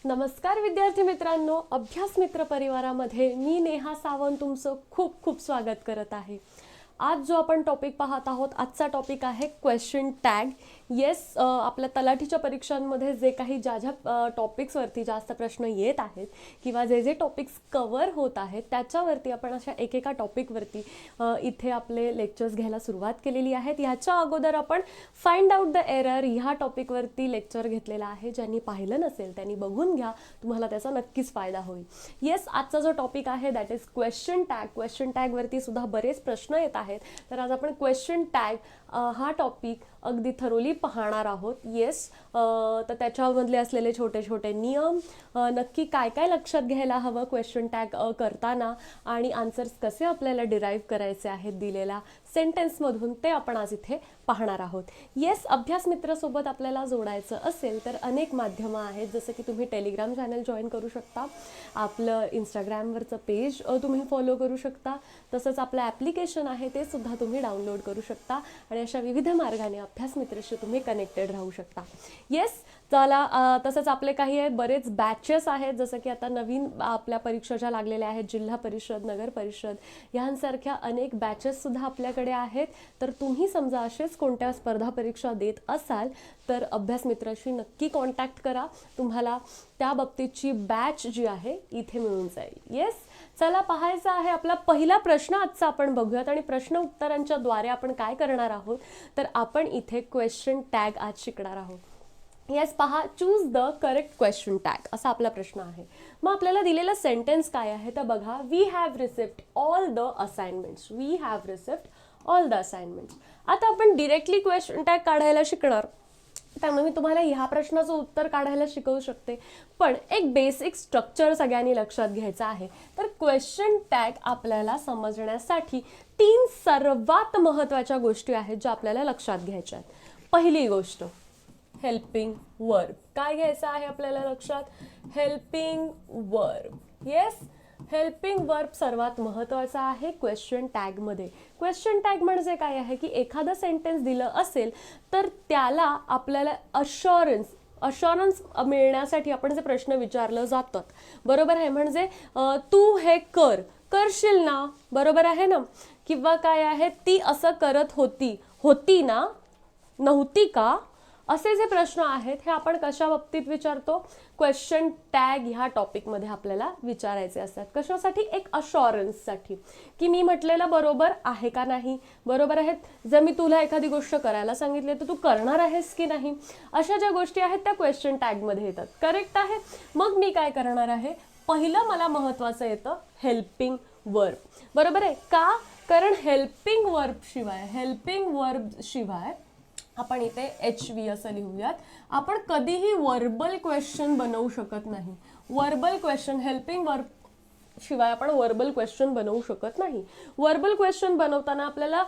नमस्कार विद्यार्थी मित्रांनो, अभ्यास मित्र परिवारामध्ये मी नेहा सावंत तुमचं खूप खूप स्वागत करत आहे. आज जो आपण टॉपिक पाहत आहोत, आजचा टॉपिक आहे क्वेश्चन टॅग. येस, आपल्या तलाठीच्या परीक्षांमध्ये जे काही ज्या टॉपिक्सवरती जास्त प्रश्न येत आहेत किंवा जे टॉपिक्स कव्हर होत आहेत त्याच्यावरती आपण अशा एकेका टॉपिकवरती इथे आपले लेक्चर्स घ्यायला सुरुवात केलेली आहेत. ह्याच्या अगोदर आपण फाइंड आउट द एरर ह्या टॉपिकवरती लेक्चर घेतलेला आहे. ज्यांनी पाहिलं नसेल त्यांनी बघून घ्या, तुम्हाला त्याचा नक्कीच फायदा होईल. येस, आजचा जो टॉपिक आहे that is question tag. Question टॅगवरती सुद्धा बरेच प्रश्न येत आहेत, तर आज आपण क्वेश्चन टॅग हा टॉपिक अगदी थरोली पाहणार आहोत. येस, तर त्याच्यामधले असलेले छोटे छोटे नियम, नक्की काय काय लक्षात घ्यायला हवं क्वेश्चन टॅग करताना, आणि आन्सर्स कसे आपल्याला डिराईव्ह करायचे आहेत दिलेल्या सेंटेन्समधून, ते आपण आज इथे पाहणार आहोत. येस, अभ्यास मित्रासोबत आपल्याला जोडायचं असेल तर अनेक माध्यमं आहेत, जसं की तुम्ही टेलिग्राम चॅनल जॉईन करू शकता, आपलं इंस्टाग्रामवरचं पेज तुम्ही फॉलो करू शकता, तसंच आपलं ॲप्लिकेशन आहे ते सुद्धा तुम्ही डाउनलोड करू शकता, आणि अशा विविध मार्गाने अभ्यास मित्राशी तुम्ही कनेक्टेड राहू शकता. येस, चला, तसंच आपले काही बरेच बॅचेस आहेत, जसं की आता नवीन आपल्या परीक्षा ज्या लागलेल्या आहेत, जिल्हा परिषद, नगर परिषद यांसारख्या अनेक बॅचेससुद्धा आपल्याकडे आहेत. तर तुम्ही समजा असेच कोणत्या स्पर्धा परीक्षा देत असाल तर अभ्यास मित्राशी नक्की कॉन्टॅक्ट करा, तुम्हाला त्या बाबतीतची बॅच जी आहे इथे मिळून जाईल. येस, चला, पाहायचा आहे आपला पहिला प्रश्न आजचा आपण बघूयात, आणि प्रश्न उत्तरांच्या द्वारे आपण काय करणार आहोत तर आपण इथे क्वेश्चन टॅग आज शिकणार आहोत. येस, पहा, choose the correct question tag असा आपला प्रश्न आहे. मग आपल्याला दिलेला सेंटेन्स काय आहे तर बघा, we have received all the assignments. We have received all the assignments. आता आपण डिरेक्टली क्वेश्चन टॅग काढायला शिकणार, त्यामुळे मी तुम्हाला ह्या प्रश्नाचं उत्तर काढायला शिकवू शकते, पण एक बेसिक स्ट्रक्चर सगळ्यांनी लक्षात घ्यायचं आहे. तर क्वेश्चन टॅग आपल्याला समजण्यासाठी 3 सर्वात महत्त्वाच्या गोष्टी आहेत ज्या आपल्याला लक्षात घ्यायच्या आहेत. पहिली गोष्ट, हेल्पिंग वर्ब. काय घ्यायचं आहे आपल्याला लक्षात? Helping verb. Yes, helping verb सर्वात महत्त्वाचा आहे क्वेश्चन टॅगमध्ये. क्वेश्चन टॅग म्हणजे काय आहे की एखादं सेंटेन्स दिलं असेल तर त्याला आपल्याला अश्युरन्स मिळण्यासाठी आपण जे प्रश्न विचारलं जातात, बरोबर आहे, म्हणजे तू हे करशील ना, बरोबर आहे ना, किंवा काय आहे, ती असं करत होती ना, नव्हती का, असे जे प्रश्न आहेत हे आपण कशा बाबतीत विचारतो? क्वेश्चन टॅग ह्या टॉपिकमध्ये आपल्याला विचारायचे असतात. कशासाठी? एक अश्युरन्ससाठी, की मी म्हटलेलं बरोबर आहे का नाही, बरोबर आहेत, जर मी तुला एखादी गोष्ट करायला सांगितली तर तू करणार आहेस की नाही, अशा ज्या गोष्टी आहेत त्या क्वेश्चन टॅगमध्ये येतात. करेक्ट आहे. मग मी काय करणार आहे, पहिलं मला महत्त्वाचं येतं हेल्पिंग वर्ब, बरोबर आहे का? कारण हेल्पिंग वर्ब शिवाय आपण इथे HV असं लिहूयात, आपण कधीही वर्बल क्वेश्चन बनवू शकत नाही. वर्बल क्वेश्चन, हेल्पिंग वर्ब शिवाय आपण वर्बल क्वेश्चन बनवू शकत नाही. वर्बल क्वेश्चन बनवताना आपल्याला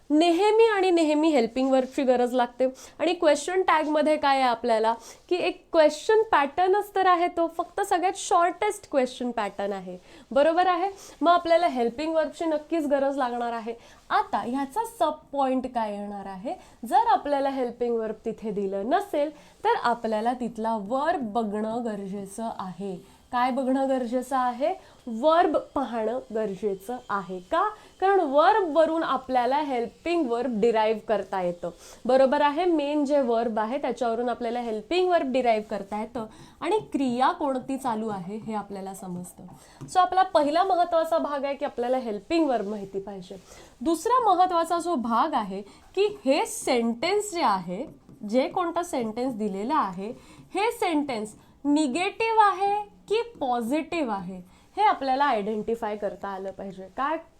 नेहमी हेल्पिंग वर्बची गरज लागते. आणि क्वेश्चन टॅगमध्ये काय आहे आपल्याला की एक क्वेश्चन पॅटर्नच तर आहे, तो फक्त सगळ्यात शॉर्टेस्ट क्वेश्चन पॅटर्न आहे, बरोबर आहे. मग आपल्याला हेल्पिंग वर्बची नक्कीच गरज लागणार आहे. आता ह्याचा सब पॉइंट काय येणार आहे, जर आपल्याला हेल्पिंग वर्ब तिथे दिलं नसेल तर आपल्याला तिथला वर्ब बघणं गरजेचं आहे. काय बघणं गरजेचं आहे? वर्ब पाहणं गरजेचं आहे. का? कारण वर्ब वरून आपल्याला हेल्पिंग वर्ब डिराईव्ह करता येतं, बरोबर आहे. मेन जे वर्ब आहे त्याच्यावरून आपल्याला हेल्पिंग वर्ब डिराईव्ह करता येतं, आणि क्रिया कोणती चालू आहे हे आपल्याला समजतं. सो आपला पहिला महत्त्वाचा भाग आहे की आपल्याला हेल्पिंग वर्ब माहिती पाहिजे. दुसरा महत्त्वाचा जो भाग आहे की हे सेंटेन्स जे आहे, जे कोणता सेंटेन्स दिलेला आहे, हे सेंटेन्स निगेटिव्ह आहे की पॉझिटिव्ह आहे हे आपल्याला आयडेंटिफाय करता आलं पाहिजे.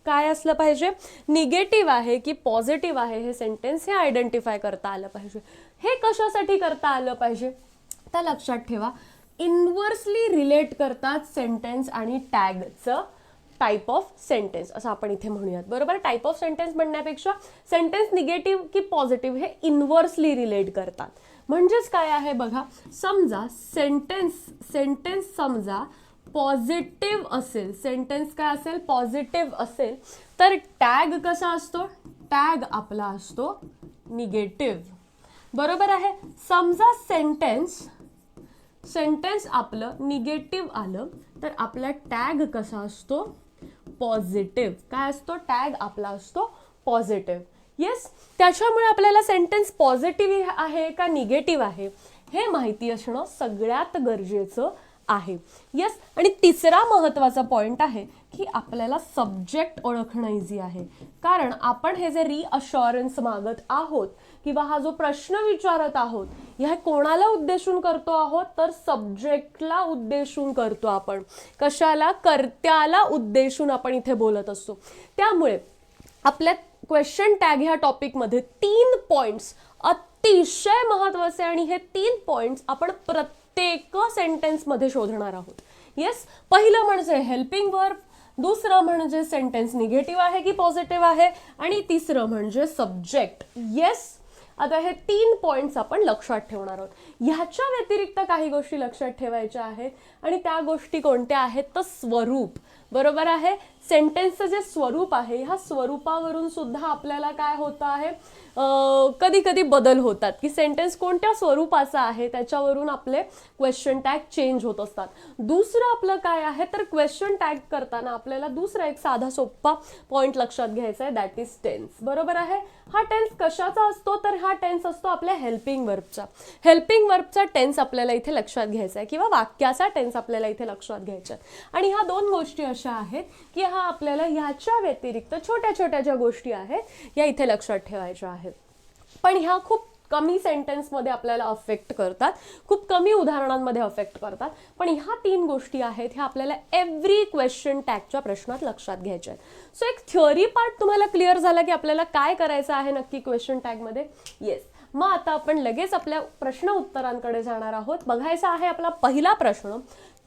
काय असलं पाहिजे? निगेटिव्ह आहे की पॉझिटिव्ह आहे हे सेंटेन्स हे आयडेंटिफाय करता आलं पाहिजे. हे कशासाठी करता आलं पाहिजे तर लक्षात ठेवा, इन्व्हर्सली रिलेट करतात सेंटेन्स आणि टॅगचं टाईप ऑफ सेंटेन्स असं आपण इथे म्हणूयात, बरोबर. टाईप ऑफ सेंटेन्स म्हणण्यापेक्षा सेंटेन्स निगेटिव्ह की पॉझिटिव्ह हे इन्व्हर्सली रिलेट करतात. म्हणजेच काय आहे बघा, समजा सेंटेन्स समजा पॉझिटिव्ह असेल, सेंटेन्स काय असेल? पॉझिटिव्ह असेल, तर टॅग कसा असतो? टॅग आपला असतो निगेटिव्ह, बरोबर आहे. समजा सेंटेन्स आपलं निगेटिव्ह आलं तर आपला टॅग कसा असतो, पॉझिटिव्ह. काय असतो, टॅग आपला असतो पॉझिटिव्ह. येस, त्याच्यामुळे आपल्याला सेंटेन्स पॉझिटिव्ह आहे का निगेटिव्ह आहे हे माहिती असणं सगळ्यात गरजेचं आहे. येस, आणि तिसरा महत्त्वाचा पॉईंट आहे की आपल्याला सब्जेक्ट ओळखणं इझी आहे. कारण आपण हे जे रिअश्युरन्स मागत आहोत किंवा हा जो प्रश्न विचारत आहोत ह्या कोणाला उद्देशून करतो आहोत, तर सब्जेक्टला उद्देशून करतो आपण. कशाला, कर्त्याला उद्देशून आपण इथे बोलत असतो. त्यामुळे आपल्या क्वेश्चन टॅग ह्या टॉपिकमध्ये 3 पॉइंट्स अतिशय महत्त्वाचे आणि हे 3 पॉइंट्स आपण प्रत्येक सेंटेन्समध्ये शोधणार आहोत. येस, पहिलं म्हणजे हेल्पिंग वर्ब, दुसरं म्हणजे सेंटेन्स निगेटिव्ह आहे की पॉझिटिव्ह आहे, आणि तिसरं म्हणजे सब्जेक्ट. येस, आता हे 3 पॉइंट्स आपण लक्षात ठेवणार आहोत. ह्याच्या व्यतिरिक्त काही गोष्टी लक्षात ठेवायच्या आहेत आणि त्या गोष्टी कोणत्या आहेत, तर स्वरूप. बरोबर आहे, सेंटेन्सचं जे स्वरूप आहे ह्या स्वरूपावरून सुद्धा आपल्याला काय होतं आहे, कधी कधी बदल होतात की सेंटेन्स कोणत्या स्वरूपाचा आहे त्याच्यावरून आपले क्वेश्चन टॅग चेंज होत असतात. दुसरं आपलं काय आहे, तर क्वेश्चन टॅग करताना आपल्याला दुसरा एक साधा सोपा पॉइंट लक्षात घ्यायचा आहे, दॅट इज टेन्स. बरोबर आहे, हा टेन्स कशाचा असतो, तर हा टेन्स असतो आपल्या हेल्पिंग वर्बचा. हेल्पिंग वर्बचा टेन्स आपल्याला इथे लक्षात घ्यायचा आहे किंवा वाक्याचा टेन्स आपल्याला इथे लक्षात घ्यायचा आहे. आणि ह्या 2 गोष्टी अशा आहेत की हा आपल्याला ह्याच्या व्यतिरिक्त छोट्या छोट्या ज्या गोष्टी आहेत या इथे लक्षात ठेवायच्या आहेत. पण ह्या खूप कमी सेंटेन्समध्ये आपल्याला अफेक्ट करतात, खूप कमी उदाहरणांमध्ये अफेक्ट करतात. पण ह्या 3 गोष्टी आहेत ह्या आपल्याला एव्हरी क्वेश्चन टॅगच्या प्रश्नात लक्षात घ्यायच्या आहेत. सो एक थिअरी पार्ट तुम्हाला क्लिअर झाला की आपल्याला काय करायचं आहे नक्की क्वेश्चन टॅगमध्ये. येस, मग आता आपण लगेच आपल्या प्रश्न उत्तरांकडे जाणार आहोत. बघायचा आहे आपला पहिला प्रश्न,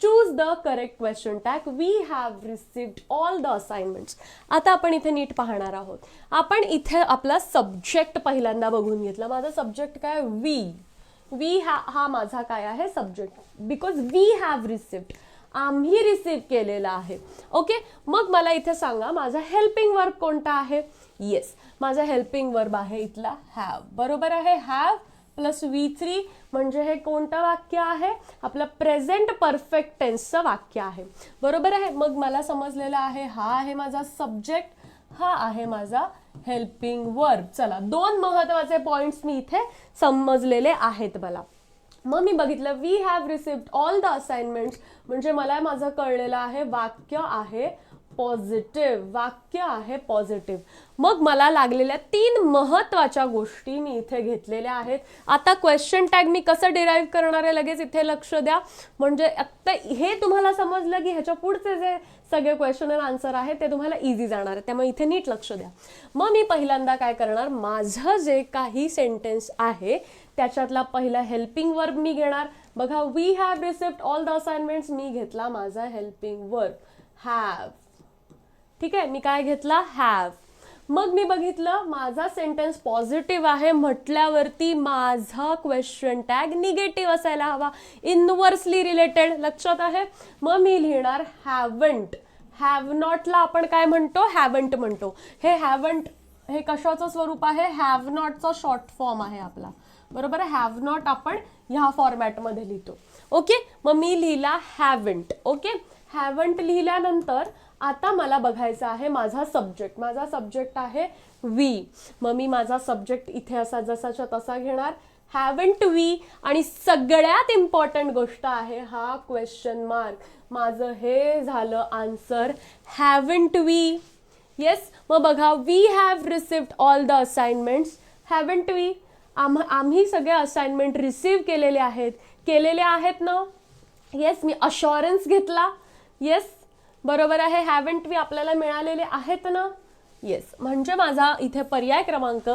choose the correct question tag, we have received all the assignments. आता आपण इथे नीट पाहणार आहोत. आपण इथे आपला सब्जेक्ट पहिल्यांदा बघून घेतला. माझा सब्जेक्ट काय, वी हा माझा काय आहे, subject. Because we have received, आम्ही रिसीव्ह केलेला आहे. ओके, मग मला इथे सांगा माझा हेल्पिंग वर्ब कोणता आहे. येस, माझा हेल्पिंग वर्ब आहे इथला हॅव. बरोबर आहे, हॅव प्लस V3 म्हणजे हे कोणतं वाक्य आहे, आपलं प्रेझेंट परफेक्ट टेन्सचं वाक्य आहे. बरोबर आहे, मग मला समजलेलं आहे हा आहे माझा सब्जेक्ट, हा आहे माझा हेल्पिंग वर्ब. चला, 2 महत्त्वाचे पॉइंट्स मी इथे समजलेले आहेत मला. मग मी बघितलं we have received all the assignments म्हणजे मला माझं कळलेलं आहे वाक्य आहे पॉझिटिव्ह, वाक्य आहे पॉझिटिव्ह. मग मला लागलेल्या 3 महत्त्वाच्या गोष्टी मी इथे घेतलेल्या आहेत. आता क्वेश्चन टॅग मी कसं डिराईव्ह करणार आहे लगेच इथे लक्ष द्या. म्हणजे आता हे तुम्हाला समजलं की ह्याच्या पुढचे जे सगळे क्वेश्चन अँड आन्सर आहे ते तुम्हाला इझी जाणार आहे, त्यामुळे इथे नीट लक्ष द्या. मग मी पहिल्यांदा काय करणार, माझं जे काही सेंटेन्स आहे त्याच्यातला पहिला हेल्पिंग वर्ब मी घेणार. बघा, we have received all the assignments, मी घेतला माझा हेल्पिंग वर्ब हॅव. ठीक आहे, मी काय घेतला, हॅव. मग मी बघितलं माझा सेंटेन्स पॉझिटिव्ह आहे म्हटल्यावरती माझा क्वेश्चन टॅग निगेटिव्ह असायला हवा, इनव्हर्सली रिलेटेड. लक्षात आहे, मग मी लिहिणार हॅवंट. हॅव नॉटला आपण काय म्हणतो, हॅवंट म्हणतो. हे हॅवंट हे कशाचं स्वरूप आहे, हॅव नॉटचा शॉर्ट फॉर्म आहे आपला. बरोबर आहे, हॅव नॉट आपण ह्या फॉर्मॅटमध्ये लिहितो. ओके, मग मी लिहिला हॅवंट. ओके, हॅवंट लिहिल्यानंतर आता मला बघायचं आहे माझा सब्जेक्ट. माझा सब्जेक्ट आहे वी. मग मी माझा सब्जेक्ट इथे असा जसाच्या तसा घेणार, हॅवंट वी. आणि सगळ्यात इम्पॉर्टंट गोष्ट आहे हा क्वेश्चन मार्क. माझं हे झालं आन्सर, हॅवंट वी. येस, मग बघा, we have received all the assignments, haven't we. आम्ही सगळे असाइनमेंट रिसीव्ह केलेले आहेत ना. येस, मी अश्युरन्स घेतला. येस, बरोबर आहे, हॅवंट वी आपल्याला मिळालेले आहेत ना. येस, म्हणजे माझा इथे पर्याय क्रमांक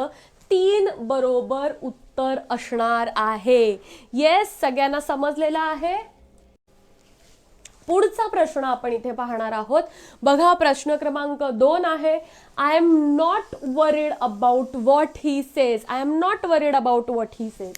3 बरोबर उत्तर असणार आहे. येस, सगळ्यांना समजलेलं आहे. पुढचा प्रश्न आपण इथे पाहणार आहोत. बघा, प्रश्न क्रमांक 2 आहे, I am not worried about what he says. I am not worried about what he says.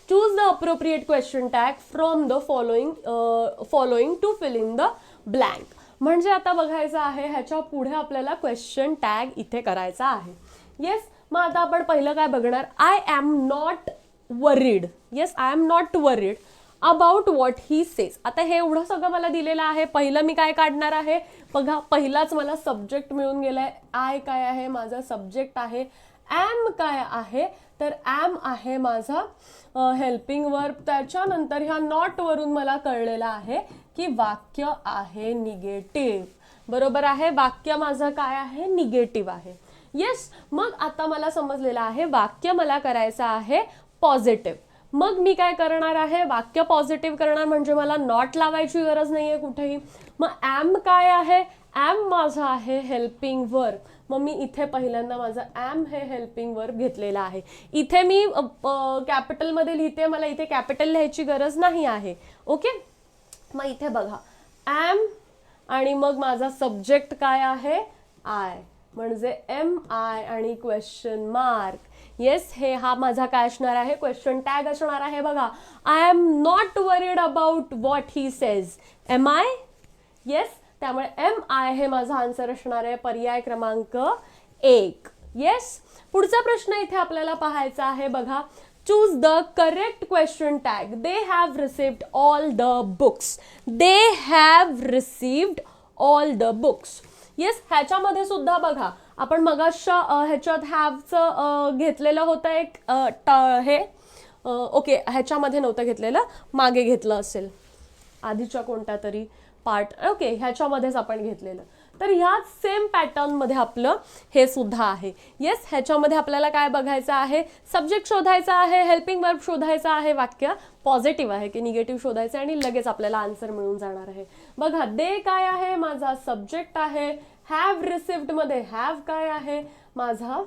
Choose the appropriate question tag from the following to fill in the blank. म्हणजे आता बघायचं आहे ह्याच्या पुढे आपल्याला क्वेश्चन टॅग इथे करायचा आहे. येस, मग आता आपण पहिलं काय बघणार, I am not worried. Yes, I am not worried. About what he says. आता हे एवढं सगळं मला दिलेलं आहे. पहिलं मी काय काढणार आहे बघा, पहिलाच मला सब्जेक्ट मिळून गेलाय. आय काय आहे, माझा सब्जेक्ट आहे. ॲम काय आहे, तर ॲम आहे माझा हेल्पिंग वर्ब. त्याच्यानंतर ह्या नॉट वरून मला कळलेलं आहे की वाक्य आहे निगेटिव्ह. बरोबर आहे, वाक्य माझं काय आहे, निगेटिव्ह आहे. येस, मग आता मला समजलेलं आहे वाक्य मला करायचं आहे पॉझिटिव्ह. मग मी काय करणार आहे, वाक्य पॉझिटिव्ह करणार म्हणजे मला नॉट लावायची गरज नाहीये कुठेही. मग ॲम काय आहे, ॲम माझा आहे हेल्पिंग वर्ब. मग मी इथे पहिल्यांदा माझं ॲम हे हेल्पिंग वर्ब घेतलेलं आहे. इथे मी कॅपिटलमध्ये लिहिते, मला इथे कॅपिटल लिहायची गरज नाही आहे. ओके, मग इथे बघा ॲम आणि मग माझा सब्जेक्ट काय आहे, आय, म्हणजे एम आय आणि क्वेश्चन मार्क. येस, हे हा माझा काय असणार आहे, क्वेश्चन टॅग असणार आहे. बघा, I am not worried about what he says. Am I? Yes, त्यामुळे एम आय हे माझा आन्सर असणार आहे, पर्याय क्रमांक 1. येस, पुढचा प्रश्न इथे आपल्याला पाहायचा आहे. बघा, choose the correct question tag. They have received all the books. They have received all the books. Yes, ह्याच्यामध्ये सुद्धा बघा आपण मगाशा ह्याच्यात हॅवचं घेतलेलं होतं एक हे ओके, ह्याच्यामध्ये नव्हतं घेतलेलं, मागे घेतलं असेल आधीच्या कोणत्या तरी पार्ट. ओके, ह्याच्यामध्येच आपण घेतलेलं. तर ह्याच सेम पॅटर्नमध्ये आपलं हे सुद्धा आहे. येस, ह्याच्यामध्ये आपल्याला काय बघायचं आहे, सब्जेक्ट शोधायचा आहे, हेल्पिंग वर्ब शोधायचा आहे, वाक्य पॉझिटिव्ह आहे की निगेटिव्ह शोधायचं आणि लगेच आपल्याला आन्सर मिळून जाणार आहे. बघा, दे काय आहे, माझा सब्जेक्ट आहे. हॅव रिसिव्ड मध्ये हॅव काय आहे, माझा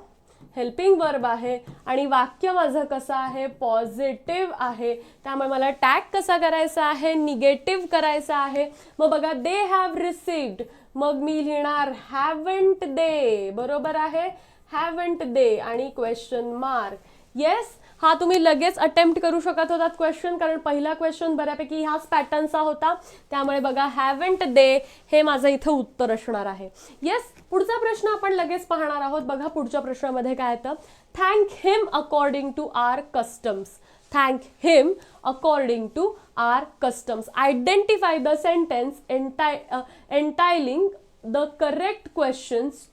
हेल्पिंग वर्ब आहे. आणि वाक्य माझं कसं आहे, पॉझिटिव्ह आहे. त्यामुळे मला टॅग कसा करायचा आहे, निगेटिव्ह करायचा आहे. मग बघा, दे हॅव रिसिव्ड, मग मी लिहिणार हॅवंट दे. बरोबर आहे, हॅवंट दे आणि क्वेश्चन मार्क. येस, हा तुम्ही लगेच अटेम्प्ट करू शकत होतात क्वेश्चन, कारण पहिला क्वेश्चन बऱ्यापैकी ह्याच पॅटर्नचा होता. त्यामुळे बघा, हॅवंट दे हे माझं इथं उत्तर असणार आहे. येस, पुढचा प्रश्न आपण लगेच पाहणार आहोत. बघा, पुढच्या प्रश्नामध्ये काय येतं, thank him according to our customs. Thank him according to our customs. Identify the sentence entailing the correct questions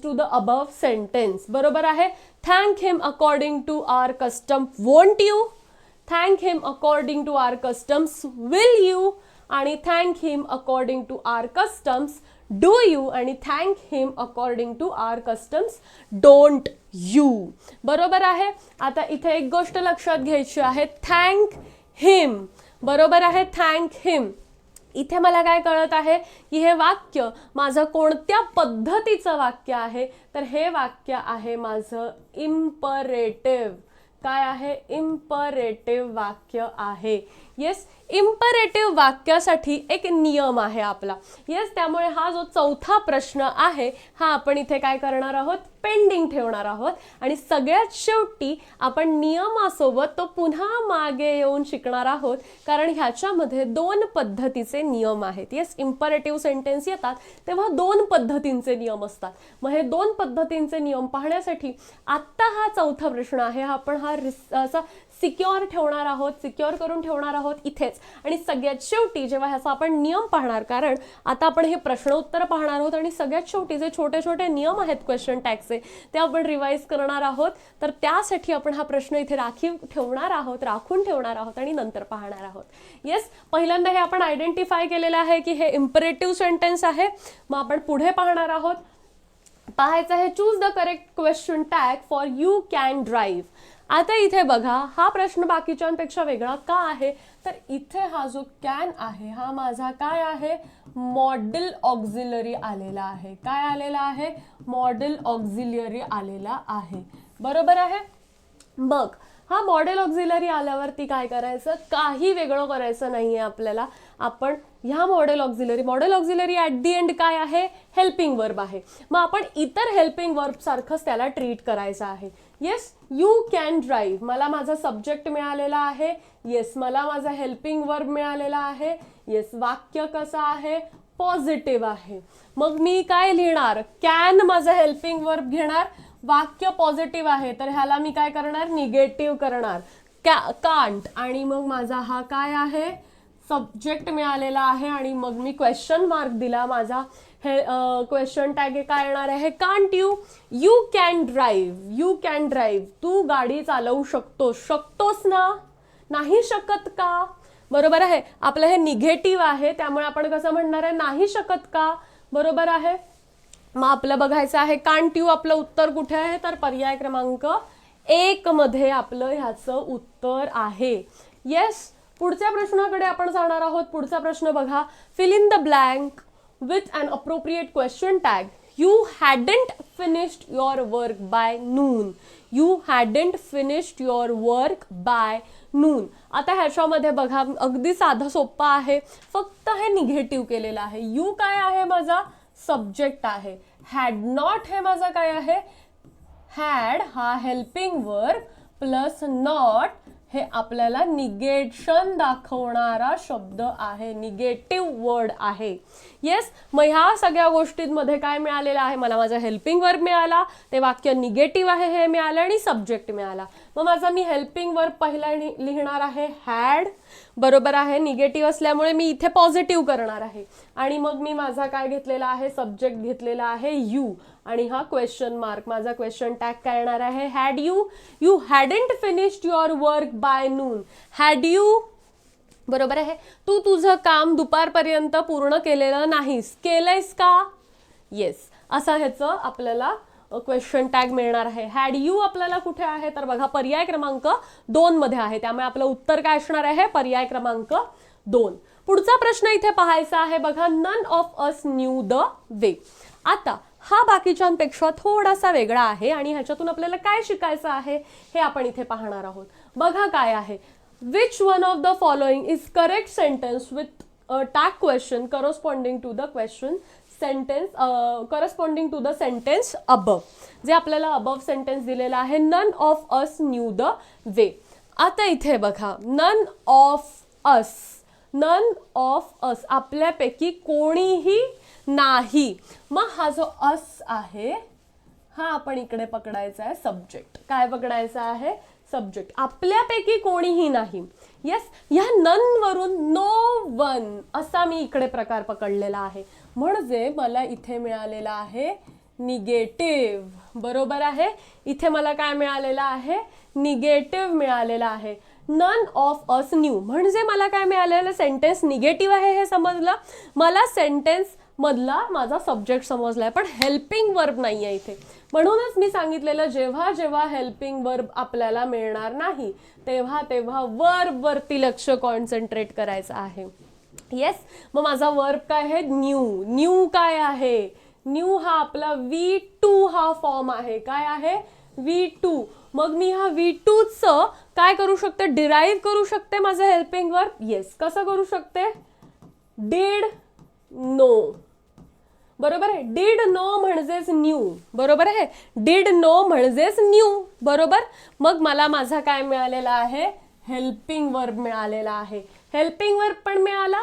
to the above sentence. बरोबर आहे, thank him according to our custom. Won't you, thank him according to our customs. Will you, आणि thank him according to our customs. Do you, आणि thank him according to our customs. Don't you. बरोबर आहे. आता इथे एक गोष्ट लक्षात घ्यायची आहे, थँक हिम. बरोबर आहे, थँक हिम. इथे मला काय कळत आहे की हे वाक्य माझं कोणत्या पद्धतीचं वाक्य आहे, तर हे वाक्य आहे माझं इम्परेटिव्ह. काय आहे, इम्परेटिव्ह वाक्य आहे. येस, इम्परेटिव्ह वाक्यासाठी एक नियम आहे आपला. येस, त्यामुळे हा जो चौथा प्रश्न आहे हा आपण इथे काय करणार आहोत, पेंडिंग ठेवणार आहोत. आणि सगळ्यात शेवटी आपण नियमासोबत तो पुन्हा मागे येऊन शिकणार आहोत, कारण ह्याच्यामध्ये 2 पद्धतीचे नियम आहेत. येस, इम्परेटिव्ह सेंटेन्स येतात तेव्हा 2 पद्धतींचे नियम असतात. मग हे 2 पद्धतींचे नियम पाहण्यासाठी आत्ता हा चौथा प्रश्न आहे, आपण हा असा सिक्युअर ठेवणार आहोत, सिक्युअर करून ठेवणार आहोत इथेच. आणि सगळ्यात शेवटी जेव्हा ह्याचा आपण नियम पाहणार, कारण आता आपण हे प्रश्न उत्तर पाहणार आहोत आणि सगळ्यात शेवटी जे छोटे छोटे नियम आहेत क्वेश्चन टॅगचे ते आपण रिवाइज करणार आहोत. तर त्यासाठी आपण हा प्रश्न इथे राखून ठेवणार आहोत आणि नंतर पाहणार आहोत. येस, पहिल्यांदा हे आपण आयडेंटिफाय केलेलं आहे की हे इम्परेटिव्ह सेंटेन्स आहे. मग आपण पुढे पाहणार आहोत. पाहायचं आहे, choose the correct question tag for you can drive. आता इथे बघा, हा प्रश्न बाकीच्यांपेक्षा वेगळा का आहे, तर इथे हा जो कॅन आहे हा माझा काय आहे, मॉडेल ऑक्झिलरी आलेला आहे. काय आलेला आहे, मॉडेल ऑक्झिलरी आलेला आहे. बरोबर आहे. मग हा मॉडेल ऑक्झिलरी आल्यावरती काय करायचं, काही वेगळं करायचं नाहीये आपल्याला. आपण ह्या model auxiliary at the end काय आहे, हेल्पिंग वर्ब आहे. मग आपण इतर हेल्पिंग वर्ब सारखंच त्याला ट्रीट करायचं आहे. येस, यू कॅन ड्राईव्ह, मला माझा सब्जेक्ट मिळालेला आहे. येस, मला माझा हेल्पिंग वर्ब मिळालेला आहे. येस, वाक्य कसं आहे, पॉझिटिव्ह आहे. मग मी काय लिहिणार, कॅन माझा हेल्पिंग वर्ब घेणार, वाक्य पॉझिटिव्ह आहे तर ह्याला मी काय करणार, निगेटिव्ह करणार. कांट, आणि मग माझा हा काय आहे, सब्जेक्ट मिळालेला आहे, आणि मग मी क्वेश्चन मार्क दिला. माझा हे क्वेश्चन टॅग काय येणार आहे, can't you. You can drive, you can drive, तू गाडी चालवू शकतोस. शकतोस ना, नाही शकत का. बरोबर आहे, आपलं हे निगेटिव्ह आहे, त्यामुळे आपण कसं म्हणणार आहे, नाही शकत का. बरोबर आहे. मग आपलं बघायचं आहे कांट यू, आपलं उत्तर कुठे आहे, तर पर्याय क्रमांक 1 मध्ये आपलं ह्याचं उत्तर आहे. येस. पुढच्या प्रश्नाकडे आपण जाणार आहोत. पुढचा प्रश्न बघा, fill in the blank with an appropriate question tag. You hadn't finished your work by noon. You hadn't finished your work by noon. आता ह्याच्यामध्ये बघा, अगदी साधं सोपं आहे, फक्त हे निगेटिव्ह केलेलं आहे. यू काय आहे, माझा सब्जेक्ट आहे. हॅड नॉट हे माझा काय आहे, हॅड हा हेल्पिंग वर्ब प्लस नॉट हे आपल्याला निगेशन दाखवणारा शब्द आहे, निगेटिव्ह वर्ड आहे. येस. मग ह्या सगळ्या गोष्टींमध्ये काय मिळालेलं आहे, मला माझा हेल्पिंग वर्ब मिळाला, ते वाक्य निगेटिव्ह आहे हे मिळालं, आणि सब्जेक्ट मिळाला. मग माझा मी हेल्पिंग वर्ब पहिला लिहिणार आहे हॅड. बरोबर आहे, निगेटिव्ह असल्यामुळे मी इथे पॉझिटिव्ह करणार आहे, आणि मग मी माझा काय घेतलेला आहे, सब्जेक्ट घेतलेला आहे यू, आणि हा क्वेश्चन मार्क. माझा क्वेश्चन टॅग काय येणार आहे, had you. You hadn't finished your work by Noon. Had you. बरोबर आहे, तू तुझं काम दुपारपर्यंत पूर्ण केलेलं नाहीस. केलंयस का. येस. असा ह्याचं आपल्याला क्वेश्चन टॅग मिळणार आहे. हॅड यू आपल्याला कुठे आहे, तर बघा पर्याय क्रमांक 2 मध्ये आहे, त्यामुळे आपलं उत्तर काय असणार आहे, पर्याय क्रमांक 2. पुढचा प्रश्न इथे पाहायचा आहे बघा, none of us knew the way. आता हा बाकीच्यांपेक्षा थोडासा वेगळा आहे, आणि ह्याच्यातून आपल्याला काय शिकायचं आहे हे आपण इथे पाहणार आहोत. बघा काय आहे, which one of the following is correct sentence with tag question corresponding to the question sentence corresponding to the sentence above. जे आपल्याला अबव सेंटेन्स दिलेला आहे, none of us knew the way. आता इथे बघा, none of us, none of us, आपल्यापैकी कोणीही नाही. मग हा जो अस आहे हा आपण इकडे पकडायचा आहे सब्जेक्ट. काय पकडायचा आहे, सब्जेक्ट. आपल्यापैकी कोणीही नाही. येस. ह्या नन वरून नो वन असा मी इकडे प्रकार पकडलेला आहे, म्हणजे मला इथे मिळालेला आहे निगेटिव्ह. बरोबर आहे, इथे मला काय मिळालेलं आहे, निगेटिव्ह मिळालेला आहे. नन ऑफ अस न्यू म्हणजे मला काय मिळालेलं, सेंटेन्स निगेटिव्ह आहे हे समजलं, मला सेंटेन्स मधला माझा सब्जेक्ट समजलाय, पण हेल्पिंग वर्ब नाही आहे इथे. म्हणूनच मी सांगितलेलं, जेव्हा जेव्हा हेल्पिंग वर्ब आपल्याला मिळणार नाही तेव्हा तेव्हा वर्ब वरती लक्ष कॉन्सन्ट्रेट करायचं आहे. येस. मग माझा वर्ब काय आहे, न्यू. न्यू काय आहे, न्यू हा आपला V2 हा फॉर्म आहे. काय आहे, V2. मग मी हा V2 चं काय करू शकते, डिराईव्ह करू शकते माझं हेल्पिंग वर्ब. येस. कसं करू शकते, डिड नो. बरोबर आहे, डिड नो म्हणजेच न्यू. बरोबर आहे, डिड नो म्हणजेच न्यू. बरोबर. मग मला माझा काय मिळालेला आहे, हेल्पिंग वर्ब मिळालेला आहे. हेल्पिंग वर्ब पण मिळाला,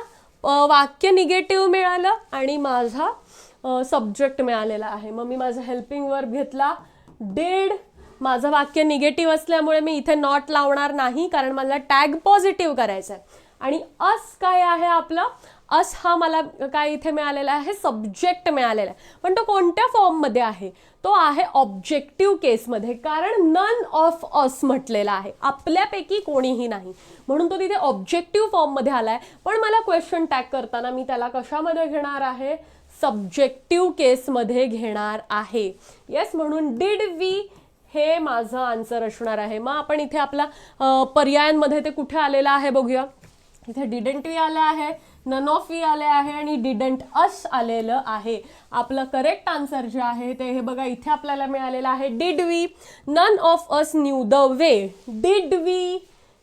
वाक्य निगेटिव्ह मिळालं, आणि माझा सब्जेक्ट मिळालेला आहे. मग मी माझा हेल्पिंग वर्ब घेतला डिड. माझं वाक्य निगेटिव्ह असल्यामुळे मी इथे नॉट लावणार नाही, कारण मला टॅग पॉझिटिव्ह करायचा आहे. आणि अस काय आहे आपलं, अस हा मला काय इथे मिळालेला आहे, सब्जेक्ट मिळालेला आहे. पण तो कोणत्या फॉर्म मध्ये आहे, तो आहे ऑब्जेक्टिव्ह केसमध्ये, कारण नन ऑफ अस म्हटलेला आहे, आपल्यापैकी कोणीही नाही, म्हणून तो तिथे ऑब्जेक्टिव्ह फॉर्म मध्ये आलाय. पण मला क्वेश्चन टॅग करताना मी त्याला कशामध्ये घेणार आहे, सब्जेक्टिव्ह केसमध्ये घेणार आहे. येस. म्हणून डिड वी हे माझं आन्सर असणार आहे. मग आपण इथे आपला पर्यायांमध्ये ते कुठे आलेलं आहे बघूया. इथे डिडंट वी आलं आहे, नन ऑफ वी आले आहे, आणि डिडंट अस आलेलं आहे. आपलं करेक्ट आन्सर जे आहे ते हे बघा इथे आपल्याला मिळालेलं आहे, did we. None of us knew the way. Did we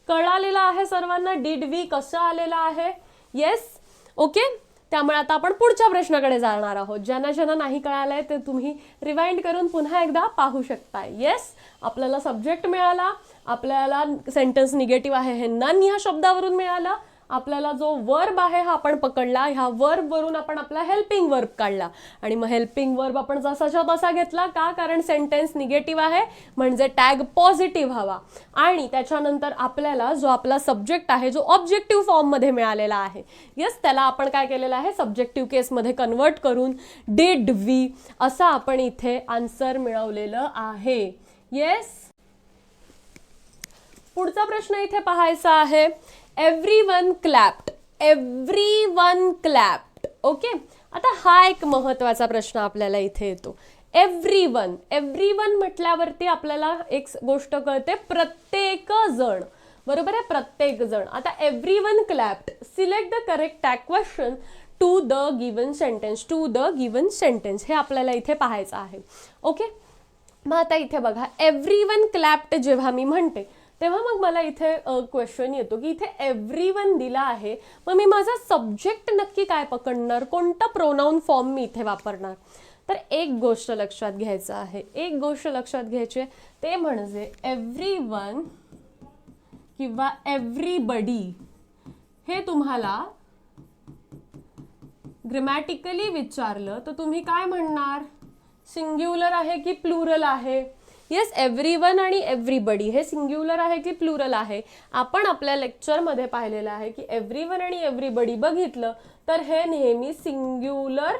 कळालेलं आहे सर्वांना, डिड वी कसं आलेलं आहे. येस. ओके. त्यामुळे आता आपण पुढच्या प्रश्नाकडे जाणार आहोत. ज्यांना ज्यांना नाही कळालंय ते तुम्ही रिवाइंड करून पुन्हा एकदा पाहू शकता. येस. आपल्याला सब्जेक्ट मिळाला, आपल्याला सेंटेन्स निगेटिव्ह आहे हे नन ह्या शब्दावरून मिळालं, आपल्याला जो वर्ब आहे हा आपण पकडला, ह्या वर्ब वरून आपण आपला हेल्पिंग वर्ब काढला आणि मग हेल्पिंग वर्ब आपण जसाच्या तसा घेतला का, कारण सेंटेन्स निगेटिव्ह आहे म्हणजे टॅग पॉझिटिव्ह हवा. आणि त्याच्यानंतर आपल्याला जो आपला सब्जेक्ट आहे जो ऑब्जेक्टिव्ह फॉर्म मध्ये मिळालेला आहे, यस, त्याला आपण काय केलेलं आहे, सब्जेक्टिव्ह केस मध्ये कन्वर्ट करून डिड वी असा आपण इथे आन्सर मिळवलेलं आहे. येस. पुढचा प्रश्न इथे पाहायचा आहे. Everyone clapped, everyone clapped. Okay, आता हा एक महत्वाचा प्रश्न आपल्याला इथे येतो. एव्हरीवन, एव्हरीवन म्हटल्यावरती आपल्याला एक गोष्ट कळते, प्रत्येक जण. बरोबर आहे, प्रत्येक जण. आता everyone clapped, select the correct tag question to the given sentence, to the given sentence, हे आपल्याला इथे पाहायचं आहे. ओके, मग आता इथे बघा, एव्हरीवन क्लॅप्ड जेव्हा मी म्हणते तेव्हा मग मला इथे क्वेश्चन येतो की इथे एव्हरीवन दिला आहे, मग मी माझा सब्जेक्ट नक्की काय पकडणार, कोणता प्रोनाउन फॉर्म मी इथे वापरणार. तर एक गोष्ट लक्षात घ्यायचं आहे, एक गोष्ट लक्षात घ्यायची आहे, ते म्हणजे एव्हरीवन किंवा एव्हरीबडी हे तुम्हाला ग्रामॅटिकली विचारलं तर तुम्ही काय म्हणणार, सिंग्युलर आहे की प्लुरल आहे. येस, एव्हरीवन आणि एव्हरीबडी हे सिंग्युलर आहे की प्लुरल आहे. आपण आपल्या लेक्चरमध्ये पाहिलेलं आहे की एव्हरीवन आणि एव्हरीबडी बघितलं तर हे नेहमी सिंग्युलर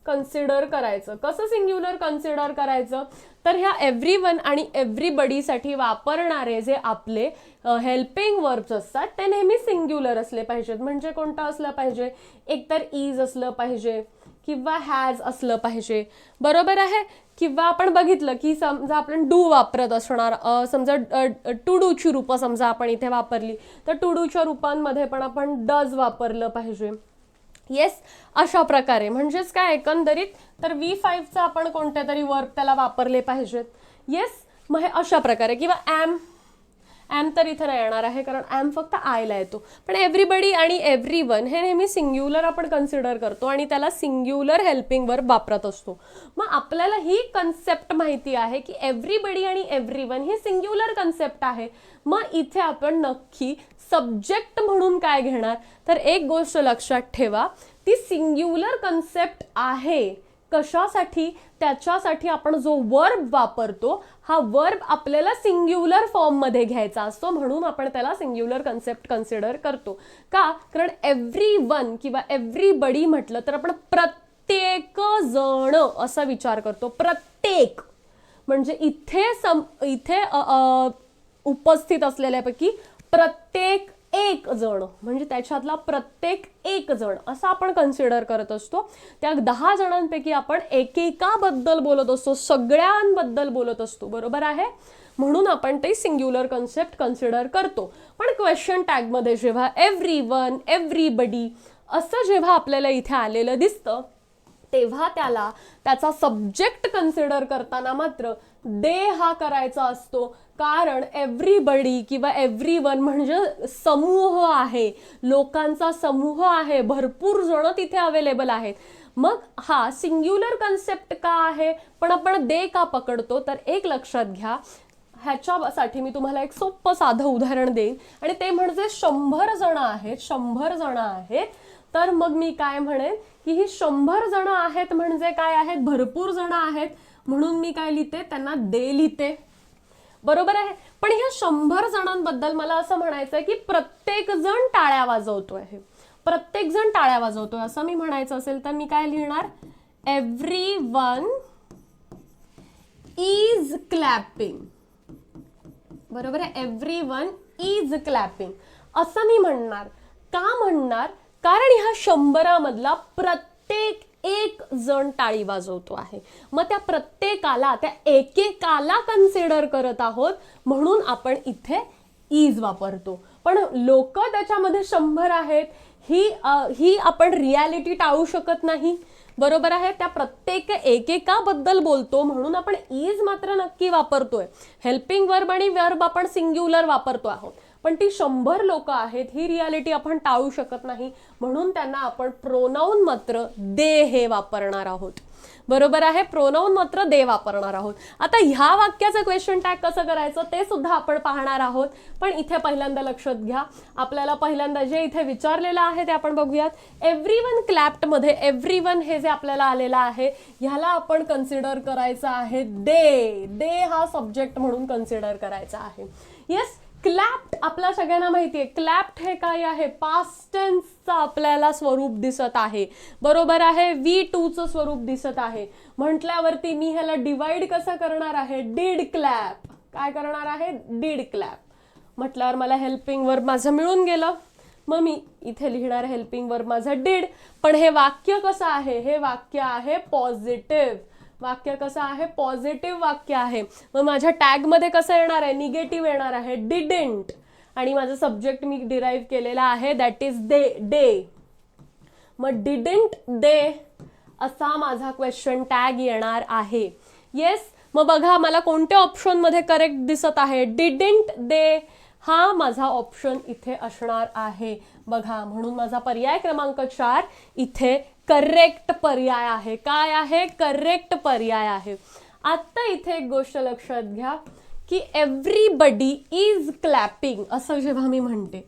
कन्सिडर करायचं. कसं सिंग्युलर कन्सिडर करायचं, तर ह्या एव्हरीवन आणि एव्हरीबडीसाठी वापरणारे जे आपले हेल्पिंग वर्ब्स असतात ते नेहमी सिंग्युलर असले पाहिजेत. म्हणजे कोणतं असलं पाहिजे, एकतर इज असलं पाहिजे किंवा हॅज असलं पाहिजे. बरोबर आहे. किंवा आपण बघितलं की समजा आपण डू वापरत असणार, समजा टू डूची रूपं समजा आपण इथे वापरली तर टू डूच्या रूपांमध्ये पण आपण डज वापरलं पाहिजे. येस, अशा प्रकारे म्हणजेच काय एकंदरीत तर V5चा आपण कोणत्या तरी वर्ब त्याला वापरले पाहिजेत. येस, मग हे अशा प्रकारे. किंवा ॲम, ॲम तर इथे नाही येणार आहे कारण ॲम फक्त आयला येतो. पण एव्हरीबडी आणि एव्हरीवन हे नेहमी सिंग्युलर आपण कन्सिडर करतो आणि त्याला सिंग्युलर हेल्पिंग वर्ब वापरत असतो. मग आपल्याला ही कन्सेप्ट माहिती आहे की एव्हरीबडी आणि एव्हरीवन ही सिंग्युलर कन्सेप्ट आहे. मग इथे आपण नक्की सब्जेक्ट म्हणून काय घेणार, तर एक गोष्ट लक्षात ठेवा, ती सिंग्युलर कन्सेप्ट आहे. कशासाठी, त्याच्यासाठी आपण जो वर्ब वापरतो हा वर्ब आपल्याला सिंग्युलर फॉर्म मध्ये घ्यायचा असतो, म्हणून आपण त्याला सिंग्युलर कन्सेप्ट कन्सिडर करतो. का, कारण एव्हरीवन किंवा एव्हरीबडी म्हटलं तर आपण प्रत्येक जण असा विचार करतो. प्रत्येक म्हणजे इथे उपस्थित असलेल्यापैकी प्रत्येक एक जण म्हणजे त्याच्यातला प्रत्येक एक जण असं आपण कन्सिडर करत असतो. त्या 10 जणांपैकी आपण एकेकाबद्दल बोलत असतो, सगळ्यांबद्दल बोलत असतो. बरोबर आहे, म्हणून आपण ते सिंग्युलर कन्सेप्ट कन्सिडर करतो. पण क्वेश्चन टॅगमध्ये जेव्हा एव्हरीवन, एव्हरीबडी असं जेव्हा आपल्याला इथे आलेलं दिसतं तेव्हा त्याला त्याचा सब्जेक्ट कन्सिडर करताना मात्र दे हा करायचा असतो. कारण एव्हरीबडी किंवा एव्हरीवन म्हणजे समूह आहे, लोकांचा समूह आहे, भरपूर जण तिथे अवेलेबल आहेत. मग हा सिंग्युलर कन्सेप्ट का आहे, पण आपण दे का पकडतो, तर एक लक्षात घ्या. ह्याच्यासाठी मी तुम्हाला एक सोपं साधं उदाहरण देईन आणि ते म्हणजे 100 जण आहेत, 100 जण आहेत. तर मग मी काय म्हणेन की ही 100 जण आहेत म्हणजे काय आहेत, भरपूर जण आहेत, म्हणून मी काय लिहिते, त्यांना दे लिहिते. बरोबर आहे. पण ह्या 100 जणांबद्दल मला असं म्हणायचं आहे की प्रत्येक जण टाळ्या वाजवतोय, प्रत्येक जण टाळ्या वाजवतोय असं मी म्हणायचं असेल तर मी काय लिहिणार, एव्हरीवन इज क्लॅपिंग. बरोबर आहे, एव्हरीवन इज क्लॅपिंग असं मी म्हणणार. का म्हणणार, कारण ह्या 100 मधला प्रत्येक एक जण टाळी वाजवतो आहे. मग त्या प्रत्येकाला, त्या एकेकाला कन्सिडर करत आहोत म्हणून आपण इथे इज वापरतो. पण लोक त्याच्यामध्ये 100 आहेत ही आपण रियालिटी टाळू शकत नाही. बरोबर आहे, त्या प्रत्येक एकेकाबद्दल बोलतो म्हणून आपण इज मात्र नक्की वापरतोय. हेल्पिंग वर्ब आणि वर्ब आपण सिंग्युलर वापरतो आहोत. पण ती 100 लोक आहेत, ही रियालिटी आपण टाळू शकत नाही, म्हणून त्यांना आपण प्रोनाऊन मात्र दे हे वापरणार आहोत. बरोबर आहे, प्रोनाऊन मात्र दे वापरणार आहोत. आता ह्या वाक्याचं क्वेश्चन टॅग कसं करायचं ते सुद्धा आपण पाहणार आहोत. पण इथे पहिल्यांदा लक्षात घ्या, आपल्याला पहिल्यांदा जे इथे विचारलेलं आहे ते आपण बघूयात. एव्हरीवन क्लॅप्ड मध्ये एव्हरीवन हे जे आपल्याला आलेलं आहे ह्याला आपण कन्सिडर करायचं आहे दे. दे हा सब्जेक्ट म्हणून कन्सिडर करायचा आहे. येस, क्लॅप्ड आपल्या सगळ्यांना माहिती आहे. क्लॅप्ड हे काय आहे, पास्ट टेन्सचं आपल्याला स्वरूप दिसत आहे. बरोबर आहे, V2चं स्वरूप दिसत आहे. म्हटल्यावरती मी ह्याला डिवाइड कसं करणार आहे, डिड क्लॅप. काय करणार आहे, डिड क्लॅप. म्हटल्यावर मला हेल्पिंग वर्ब माझं मिळून गेलं. मग मी इथे लिहिणार हेल्पिंग वर्ब माझं डिड. पण हे वाक्य कसं आहे, हे वाक्य आहे पॉझिटिव्ह. वाक्य कसं आहे, पॉझिटिव्ह वाक्य आहे. मग माझ्या टॅग मध्ये कसं येणार आहे, निगेटिव्ह येणार आहे, डिडंट. आणि माझं सब्जेक्ट मी डिराईव्ह केलेला आहे दॅट इज दे, डे. मग डिडंट दे असा माझा क्वेश्चन टॅग येणार आहे. येस, मग बघा मला कोणत्या ऑप्शन मध्ये करेक्ट दिसत आहे, डिडंट दे हा माझा ऑप्शन इथे असणार आहे. बघा, म्हणून माझा पर्याय क्रमांक 4 इथे करेक्ट पर्याय आहे. काय आहे, करेक्ट पर्याय आहे. आता इथे एक गोष्ट लक्षात घ्या की एव्हरीबडी इज क्लॅपिंग असं जेव्हा मी म्हणते,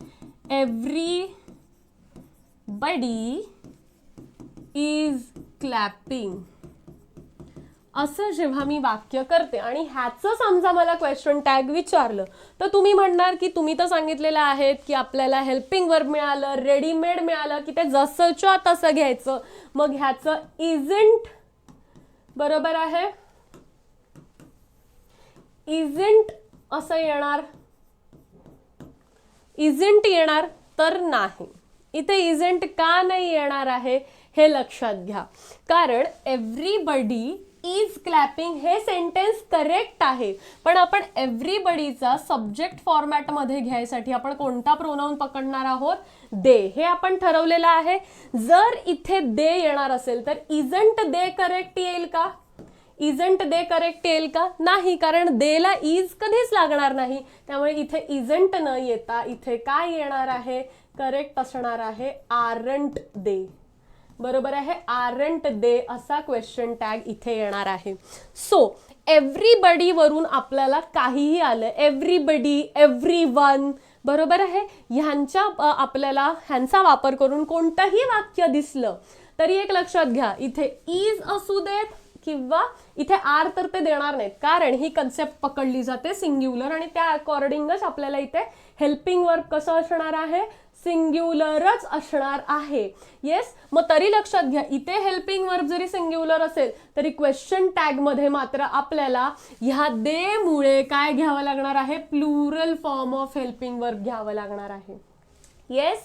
एव्हरीबडी इज क्लॅपिंग असं जेव्हा मी वाक्य करते आणि ह्याचं समजा मला क्वेश्चन टॅग विचारलं तर तुम्ही म्हणणार की तुम्ही तर सांगितलेलं आहे की आपल्याला हेल्पिंग वर्ब मिळालं, रेडीमेड मिळालं की ते जसंच्या तसं घ्यायचं. मग ह्याचं इजंट, बरोबर आहे, इजंट असं येणार, इजंट येणार तर नाही. इथे इजंट का नाही येणार आहे हे लक्षात घ्या, कारण एव्हरीबडी इज क्लॅपिंग हे सेंटेन्स करेक्ट आहे. पण आपण एव्हरीबडीचा सब्जेक्ट फॉर्मॅट मध्ये घ्यायसाठी आपण कोणता प्रोनाउन पकडणार आहोत, दे. हे आपण ठरवलेलं आहे. जर इथे दे येणार असेल तर इजंट दे करेक्ट येईल का, इजंट दे करेक्ट येईल का, नाही, कारण देला इज कधीच लागणार नाही. त्यामुळे इथे इजंट न येता इथे काय येणार आहे, करेक्ट असणार आहे आरंट दे. बरोबर आहे, आरंट दे असा क्वेश्चन टॅग इथे येणार आहे. सो एव्हरीबडी वरून आपल्याला काहीही आलं, एव्हरीबडी, एव्हरीवन, बरोबर आहे, आपल्याला ह्यांचा वापर करून कोणतंही वाक्य दिसलं तरी एक लक्षात घ्या, इथे इज असू देत किंवा इथे आर तर ते देणार नाहीत, कारण ही कन्सेप्ट पकडली जाते सिंग्युलर आणि त्या अकॉर्डिंगच आपल्याला इथे हेल्पिंग वर्ब कसं असणार आहे, सिंग्युलरच असणार आहे. येस, मग तरी लक्षात घ्या इथे हेल्पिंग वर्ब जरी सिंग्युलर असेल तरी क्वेश्चन टॅग मध्ये मात्र आपल्याला ह्या दे मुळे काय घ्यावं लागणार आहे, plural form of helping verb घ्यावं लागणार आहे. येस,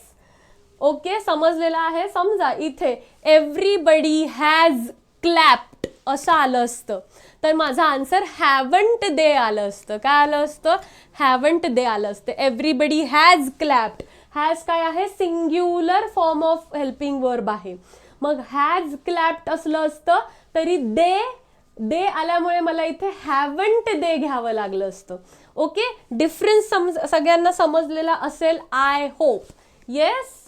ओके, समजलेलं आहे. समजा इथे एव्हरीबडी हॅज क्लॅप्ड असं आलं असतं तर माझा आन्सर हॅवंट दे आलं असतं. काय आलं असतं, हॅवंट दे आलं असतं. एव्हरीबडी हॅज क्लॅप्ड, हॅज काय आहे, singular form of helping verb आहे. मग हॅज क्लॅप्ड असलं असतं तरी दे, दे आल्यामुळे मला इथे हॅवंट दे घ्यावं लागलं असतं. ओके, डिफरन्स सगळ्यांना समजलेला असेल आय होप. Yes,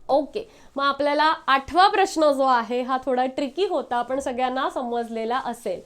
okay. मग आपल्याला 8वा प्रश्न जो आहे हा थोडा ट्रिकी होता पण सगळ्यांना समजलेला असेल.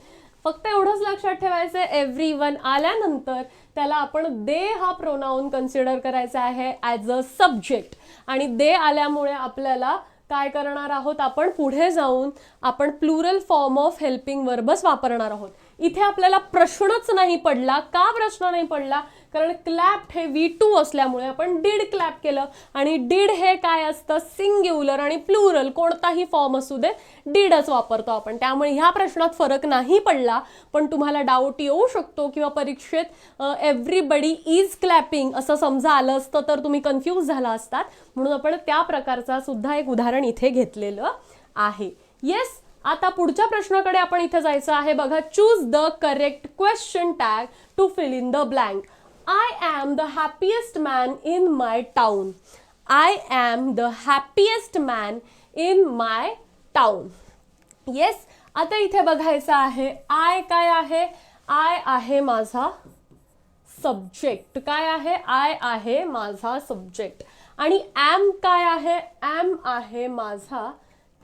फक्त एवढंच लक्षात ठेवायचं, एव्हरीवन आल्यानंतर त्याला आपण दे हा प्रोनाउन कन्सिडर करायचा आहे ॲज अ सब्जेक्ट. आणि दे आल्यामुळे आपल्याला काय करणार आहोत, आपण पुढे जाऊन आपण प्लुरल फॉर्म ऑफ हेल्पिंग वर्बच वापरणार आहोत. इथे आपल्याला प्रश्नच नाही पडला. का प्रश्न नाही पडला, कारण क्लॅप्ड हे V2 असल्यामुळे आपण डिड क्लॅप केलं आणि डिड हे काय असतं, सिंग्युलर आणि प्लुरल कोणताही फॉर्म असू दे डिडच वापरतो आपण. त्यामुळे ह्या प्रश्नात फरक नाही पडला. पण तुम्हाला डाऊट येऊ शकतो किंवा परीक्षेत एव्हरीबडी इज क्लॅपिंग असं समजा आलं असतं तर तुम्ही कन्फ्यूज झाला असतात, म्हणून आपण त्या प्रकारचा सुद्धा एक उदाहरण इथे घेतलेलं आहे. येस, आता पुढच्या प्रश्नाकडे आपण इथे जायचं आहे. बघा, choose the correct question tag to fill in the blank. I am the happiest man in my town. I am the happiest man in my town. Yes, आता इथे बघायचं आहे आय काय आहे, आय आहे माझा सब्जेक्ट. काय आहे? आय आहे माझा सब्जेक्ट. आणि एम काय आहे? एम आहे माझा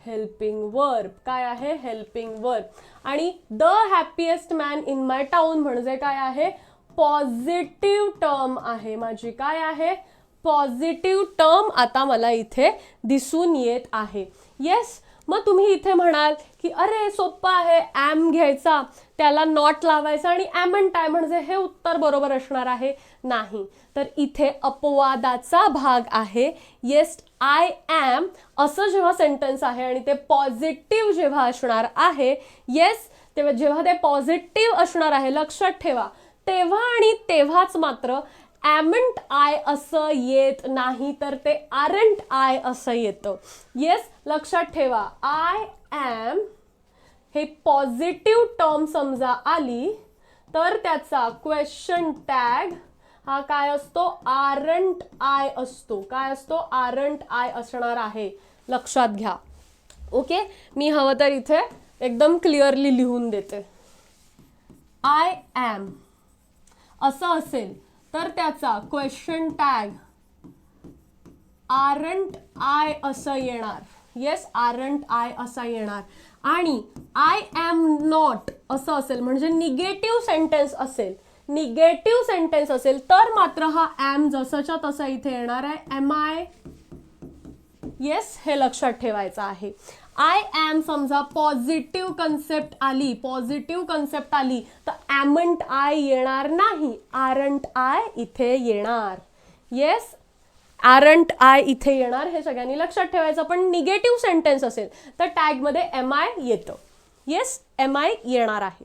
हेल्पिंग वर्ब. काय आहे? Helping verb. आणि the happiest man in my town म्हणजे काय आहे? पॉझिटिव्ह टर्म आहे माझी. काय आहे? पॉझिटिव्ह टर्म आता मला इथे दिसून येत आहे. येस. मग तुम्ही इथे म्हणाल की अरे सोपं आहे, ॲम घ्यायचा, त्याला नॉट लावायचा आणि ॲमंट आय म्हणजे हे उत्तर बरोबर असणार आहे. नाही, तर इथे अपवादाचा भाग आहे. येस आय ॲम असं जेव्हा सेंटेन्स आहे आणि ते पॉझिटिव्ह जेव्हा असणार आहे, येस तेव्हा जेव्हा ते पॉझिटिव्ह असणार आहे, लक्षात ठेवा, तेव्हा आणि तेव्हाच मात्र ॲमंट आय असं येत नाही, तर ते आरंट आय असं येतं. येस, लक्षात ठेवा, आय ॲम हे पॉझिटिव्ह टर्म समजा आली तर त्याचा क्वेश्चन टॅग हा काय असतो? आरंट आय असतो. काय असतो? आरंट आय असणार आहे. लक्षात घ्या. ओके, मी हवं तर इथे एकदम क्लिअरली लिहून देते. आय ॲम असं असेल तर त्याचा क्वेश्चन टॅग आरंट आय असं येणार. येस, आरंट आय असा येणार. आणि आय ॲम नॉट असं असेल म्हणजे निगेटिव्ह सेंटेन्स असेल, निगेटिव्ह सेंटेन्स असेल तर मात्र हा ॲम जसाच्या तसा इथे येणार आहे. M I. येस, हे लक्षात ठेवायचं आहे. आय ॲम समजा पॉझिटिव्ह कन्सेप्ट आली, पॉझिटिव्ह कन्सेप्ट आली तर ॲमंट आय येणार नाही, आरंट आय इथे येणार. येस, आरंट आय इथे येणार, हे सगळ्यांनी लक्षात ठेवायचं. पण निगेटिव्ह सेंटेन्स असेल तर टॅगमध्ये एम आय येतं. येस, एम आय येणार आहे.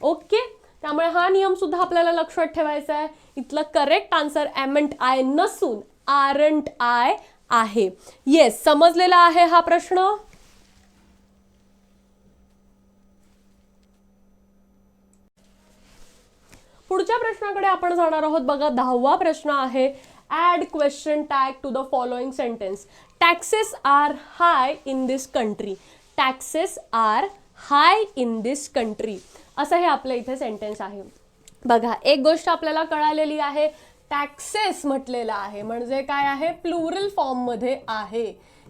ओके, त्यामुळे हा नियम सुद्धा आपल्याला लक्षात ठेवायचा आहे. इथलं करेक्ट आन्सर ॲमंट आय नसून आरंट आय आहे. येस, समजलेला आहे हा प्रश्न? पुढच्या प्रश्नाकडे आपण जाणार आहोत. बघा, 10वा प्रश्न आहे. Add question tag to the following sentence. Taxes are high in this country. Taxes are high in this country असं हे आपल्या इथे सेंटेन्स आहे. बघा, एक गोष्ट आपल्याला कळालेली आहे, टॅक्सेस म्हटलेलं आहे म्हणजे काय आहे? प्लुरल फॉर्ममध्ये आहे.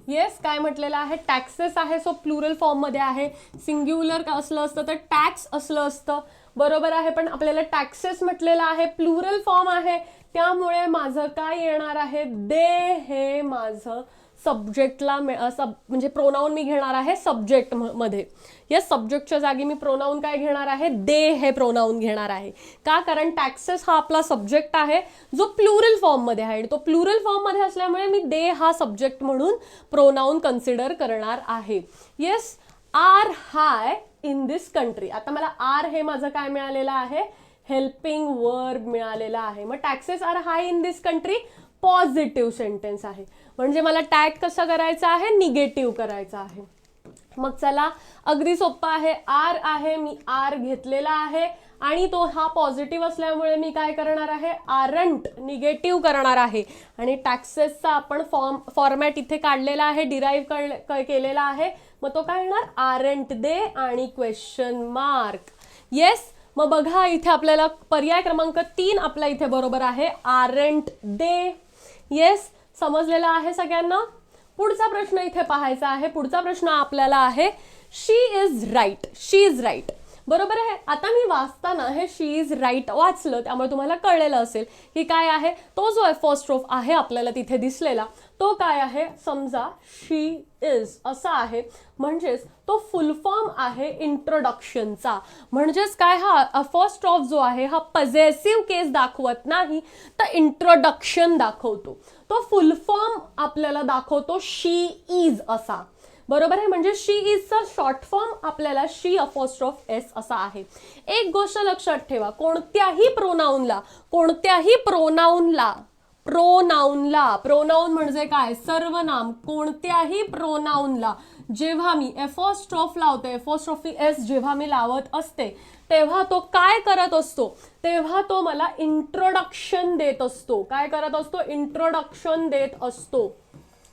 येस, काय म्हटलेलं आहे? टॅक्सेस आहे, सो प्लुरल फॉर्ममध्ये आहे. सिंग्युलर का असलं असतं तर टॅक्स असलं असतं, बरोबर आहे. पण आपल्याला टॅक्सेस म्हटलेलं आहे, प्लुरल फॉर्म आहे, त्यामुळे माझं काय येणार आहे? दे हे माझं सब्जेक्टला म्हणजे प्रोनाऊन मी घेणार आहे सब्जेक्ट मध्ये. येस, सब्जेक्टच्या जागी मी प्रोनाऊन काय घेणार आहे? दे हे प्रोनाऊन घेणार आहे. का? कारण टॅक्सेस हा आपला सब्जेक्ट आहे जो प्लुरल फॉर्म मध्ये आहे आणि तो प्लुरल फॉर्म मध्ये असल्यामुळे मी दे हा सब्जेक्ट म्हणून प्रोनाऊन कन्सिडर करणार आहे. Yes, are high in this country. आता मला आर हे माझं काय मिळालेलं आहे? हेल्पिंग वर्ब मिळालेला आहे. मग taxes are high in this country positive sentence आहे म्हणजे मला टॅग कसं करायचं आहे? निगेटिव्ह करायचं आहे. मग चला, अगदी सोपं आहे. आर आहे, मी आर घेतलेला आहे आणि तो हा पॉझिटिव्ह असल्यामुळे मी काय करणार आहे? आरंट निगेटिव्ह करणार आहे. आणि टॅक्सेसचा आपण फॉर्मॅट इथे काढलेला आहे, डिराईव्ह केलेला आहे. मग तो काय येणार? आरंट दे आणि क्वेश्चन मार्क. येस, मग बघा इथे आपल्याला पर्याय क्रमांक 3 आपला इथे बरोबर आहे, आरंट दे. येस, समजलेला आहे सगळ्यांना? पुढचा प्रश्न इथे पाहायचा आहे. पुढचा प्रश्न आपल्याला आहे, she is right. She is right, बरोबर आहे. आता मी वाचताना हे शी इज राईट वाचलं, त्यामुळे तुम्हाला कळलेलं असेल की काय आहे. तो जो एपोस्ट्रोफ आहे आपल्याला तिथे दिसलेला तो काय आहे? समजा शी इज असा आहे, म्हणजेच तो फुल फॉर्म आहे इंट्रोडक्शनचा. म्हणजेच काय, हा एपोस्ट्रोफ जो आहे हा पॉझेसिव्ह केस दाखवत नाही तर इंट्रोडक्शन दाखवतो. तो फुल फॉर्म आपल्याला दाखवतो शी इज असा, बरोबर आहे. म्हणजे शी इजचा शॉर्ट फॉर्म आपल्याला शी अपोस्ट्रोफ एस असा आहे. एक गोष्ट लक्षात ठेवा, कोणत्याही प्रोनाऊनला प्रोनाऊन म्हणजे काय? सर्वनाम. कोणत्याही प्रोनाऊनला जेव्हा मी एपोस्ट्रोफ लावते, एपोस्ट्रोफी एस जेव्हा मी लावत असते तेव्हा तो काय करत असतो? तेव्हा तो मला इंट्रोडक्शन देत असतो. काय करत असतो? इंट्रोडक्शन देत असतो.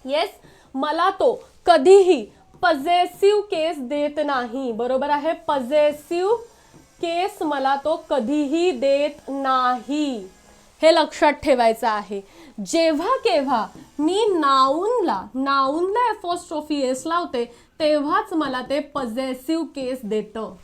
येस, मला तो कधीही पॉझेसिव्ह केस देत नाही, बरोबर आहे. पॉझेसिव्ह केस मला तो कधीही देत नाही. हे लक्षात ठेवायचं आहे. जेव्हा केव्हा मी नाऊनला एपॉस्ट्रोफी एस लावते तेव्हाच मला ते पॉझेसिव्ह केस देतं.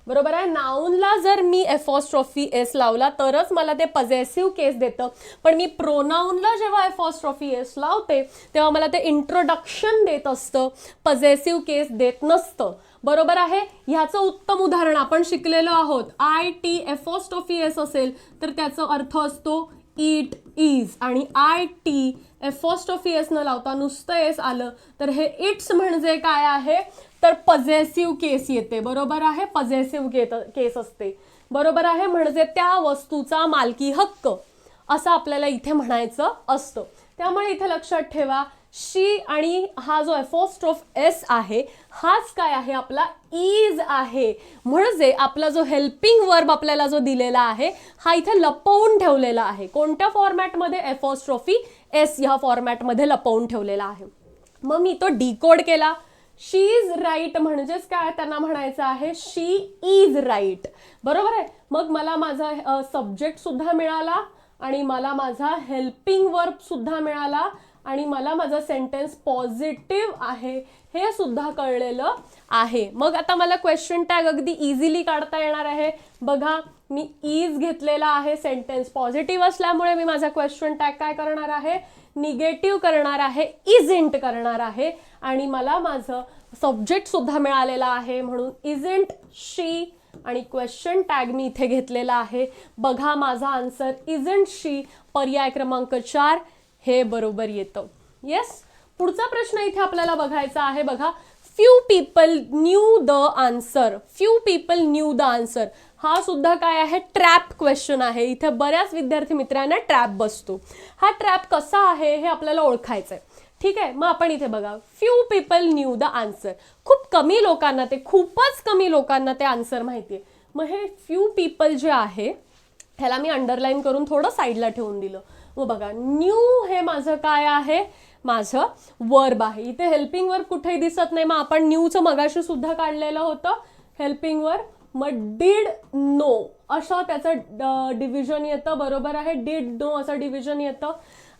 बरोबर आहे. नाऊनला जर मी एपॉस्ट्रोफी एस लावला तरच मला ते पॉझेसिव्ह केस देतं. पण मी प्रोनाऊनला जेव्हा एपॉस्ट्रोफी एस लावते तेव्हा मला ते इंट्रोडक्शन देत असतं, पॉझेसिव्ह केस देत नसतं. बरोबर आहे. ह्याचं उत्तम उदाहरण आपण शिकलेलो आहोत. IT एपॉस्ट्रोफी एस असेल तर त्याचा अर्थ असतो इट इज, आणि IT एपॉस्ट्रोफी एस न लावता नुसतं एस आलं तर हे इट्स म्हणजे काय आहे तर पॉझेसिव्ह केस येते. बरोबर आहे. पॉझेसिव्ह केस असते. बरोबर आहे. म्हणजे त्या वस्तूचा मालकी हक्क असं आपल्याला इथे म्हणायचं असतं. त्यामुळे इथे लक्षात ठेवा शी आणि हा जो एपॉस्ट्रोफ एस आहे हाच काय आहे आपला इज आहे. म्हणजे आपला जो हेल्पिंग वर्ब आपल्याला जो दिलेला आहे हा इथे लपवून ठेवलेला आहे. कोणत्या फॉर्मॅटमध्ये? एपॉस्ट्रोफी एस ह्या फॉर्मॅटमध्ये लपवून ठेवलेला आहे. मग मी तो डिकोड केला. शी इज राईट म्हणजेच काय त्यांना म्हणायचं आहे शी इज राईट. बरोबर आहे. मग मला माझा सब्जेक्ट सुद्धा मिळाला आणि मला माझा हेल्पिंग वर्ब सुद्धा मिळाला आणि मला माझा सेंटेन्स पॉझिटिव्ह आहे हे सुद्धा कळलेलं आहे. मग आता मला क्वेश्चन टॅग अगदी इझिली काढता येणार आहे. बघा मी इज घेतलेला आहे, सेंटेन्स पॉझिटिव्ह असल्यामुळे मी माझा क्वेश्चन टॅग काय करणार आहे निगेटिव्ह करणार आहे, इजंट करणार आहे. आणि मला माझं सब्जेक्ट सुद्धा मिळालेला आहे म्हणून इजंट शी आणि क्वेश्चन टॅग मी इथे घेतलेला आहे. बघा माझा आन्सर इजंट शी पर्याय क्रमांक 4 हे बरोबर येतं. येस. पुढचा प्रश्न इथे आपल्याला बघायचा आहे. बघा few people new the answer. Few people new the answer हा सुद्धा काय आहे ट्रॅप क्वेश्चन आहे. इथे बऱ्याच विद्यार्थी मित्रांना ट्रॅप बसतो. हा ट्रॅप कसा आहे हे आपल्याला ओळखायचं आहे. ठीक आहे. मग आपण इथे बघा few people new the answer. खूप कमी लोकांना ते खूपच कमी लोकांना ते आन्सर माहिती आहे. मग हे फ्यू पीपल जे आहे ह्याला मी अंडरलाईन करून थोडं साईडला ठेवून दिलं. मग बघा न्यू हे माझं काय आहे माझं वर्ब आहे. इथे हेल्पिंग वर्ब कुठेही दिसत नाही. मग आपण न्यूचं मगाशी सुद्धा काढलेलं होतं हेल्पिंग वर्ब. मग डिड नो असं त्याचं डिव्हिजन येतं. बरोबर आहे. डिड नो असं डिव्हिजन येतं.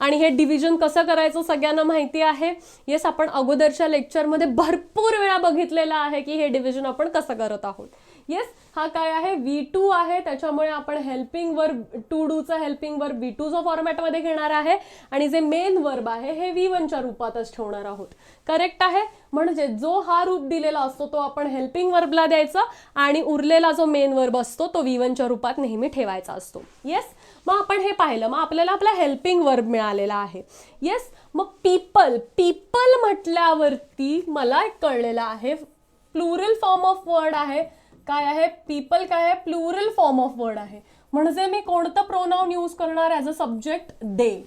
आणि हे डिव्हिजन कसं करायचं सगळ्यांना माहिती आहे. येस आपण अगोदरच्या लेक्चरमध्ये भरपूर वेळा बघितलेलं आहे की हे डिव्हिजन आपण कसं करत आहोत. येस. हा काय आहे V2 आहे त्याच्यामुळे आपण हेल्पिंग वर्ब टू डूचा हेल्पिंग वर्ब V2चा फॉर्मॅटमध्ये घेणार आहे आणि जे मेन वर्ब आहे हे V1च्या रूपातच ठेवणार आहोत. करेक्ट आहे. म्हणजे जो हा रूप दिलेला असतो तो आपण हेल्पिंग वर्बला द्यायचा आणि उरलेला जो मेन वर्ब असतो तो V1च्या रूपात नेहमी ठेवायचा असतो. येस. मग आपण हे पाहिलं. मग आपल्याला आपला हेल्पिंग वर्ब मिळालेला आहे. येस. मग पीपल म्हटल्यावरती मला एक कळलेलं आहे प्लुरल फॉर्म ऑफ वर्ड आहे. काय आहे पीपल काय आहे प्लुरल फॉर्म ऑफ वर्ड आहे. म्हणजे मी कोणतं प्रोनाउन यूज करणार ॲज अ सब्जेक्ट दे.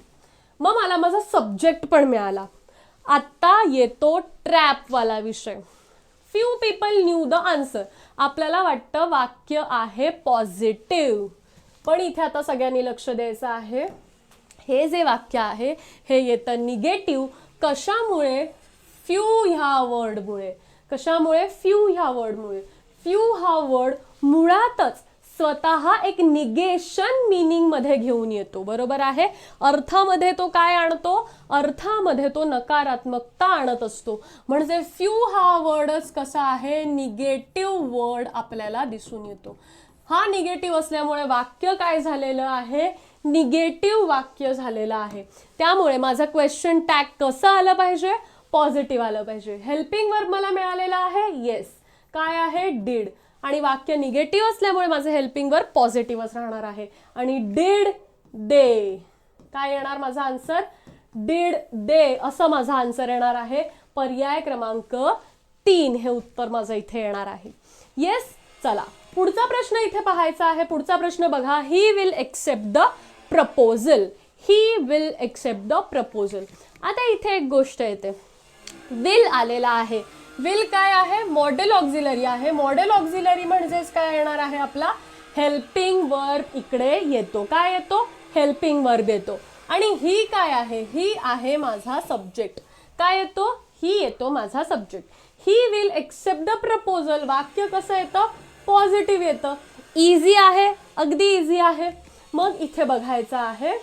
मग मला माझा सब्जेक्ट पण मिळाला. आता येतो ट्रॅपवाला विषय. Few people new the answer. आपल्याला वाटतं वाक्य आहे पॉझिटिव्ह पण इथे आता सगळ्यांनी लक्ष द्यायचं आहे. हे जे वाक्य आहे हे येतं निगेटिव्ह. कशामुळे फ्यू ह्या वर्डमुळे. कशामुळे फ्यू ह्या वर्डमुळे. फ्यू हा वर्ड मुळातच स्वतः एक निगेशन मीनिंग मध्ये घेऊन येतो. बरोबर आहे. अर्थामध्ये तो काय आणतो अर्थामध्ये तो नकारात्मकता आणत असतो. म्हणजे फ्यू हा वर्डच कसा आहे निगेटिव्ह वर्ड आपल्याला दिसून येतो. हा निगेटिव्ह असल्यामुळे वाक्य काय झालेलं आहे निगेटिव्ह वाक्य झालेलं आहे. त्यामुळे माझा क्वेश्चन टॅग कसं आलं पाहिजे पॉझिटिव्ह आलं पाहिजे. हेल्पिंग वर्ब मला मिळालेला आहे येस काय आहे डिड आणि वाक्य निगेटिव्ह असल्यामुळे माझं हेल्पिंग वर्ब पॉझिटिव्हच राहणार आहे. आणि डिड दे काय येणार माझा आन्सर डिड दे असं माझा आन्सर येणार आहे. पर्याय क्रमांक 3 हे उत्तर माझं इथे येणार आहे. येस. चला पुढचा प्रश्न इथे पाहायचा आहे. पुढचा प्रश्न बघा he will accept the proposal. He will accept the proposal. आता इथे एक गोष्ट येते विल आलेला आहे. विल काय आहे मॉडेल ऑक्झिलरी आहे. मॉडेल ऑक्झिलरी म्हणजेच काय येणार आहे आपला हेल्पिंग वर्ब इकडे येतो. काय येतो हेल्पिंग वर्ब येतो. आणि ही काय आहे ही आहे माझा सब्जेक्ट. काय येतो ही येतो माझा subject. He will accept the proposal वाक्य कसं येतं पॉझिटिव्ह येतं. इझी आहे अगदी इझी आहे. मग इथे बघायचं आहे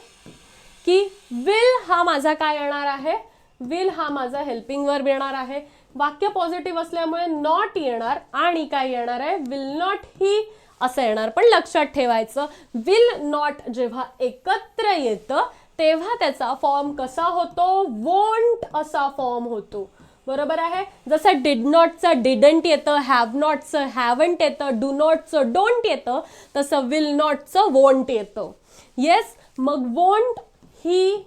की विल हा माझा काय येणार आहे, विल हा माझा हेल्पिंग वर्ब येणार आहे. वाक्य पॉझिटिव्ह असल्यामुळे नॉट येणार आणि काय येणार आहे, विल नॉट ही असं येणार. पण लक्षात ठेवायचं, विल नॉट जेव्हा एकत्र येतं तेव्हा त्याचा फॉर्म कसा होतो, वोंट असा फॉर्म होतो. बरोबर आहे. जसं डिड नॉटचं डिडंट येतं, हॅव नॉटचं हॅवंट येतं, डू नॉटचं डोंट येतं, तसं विल नॉटचं वोंट येतं. येस, मग वोंट ही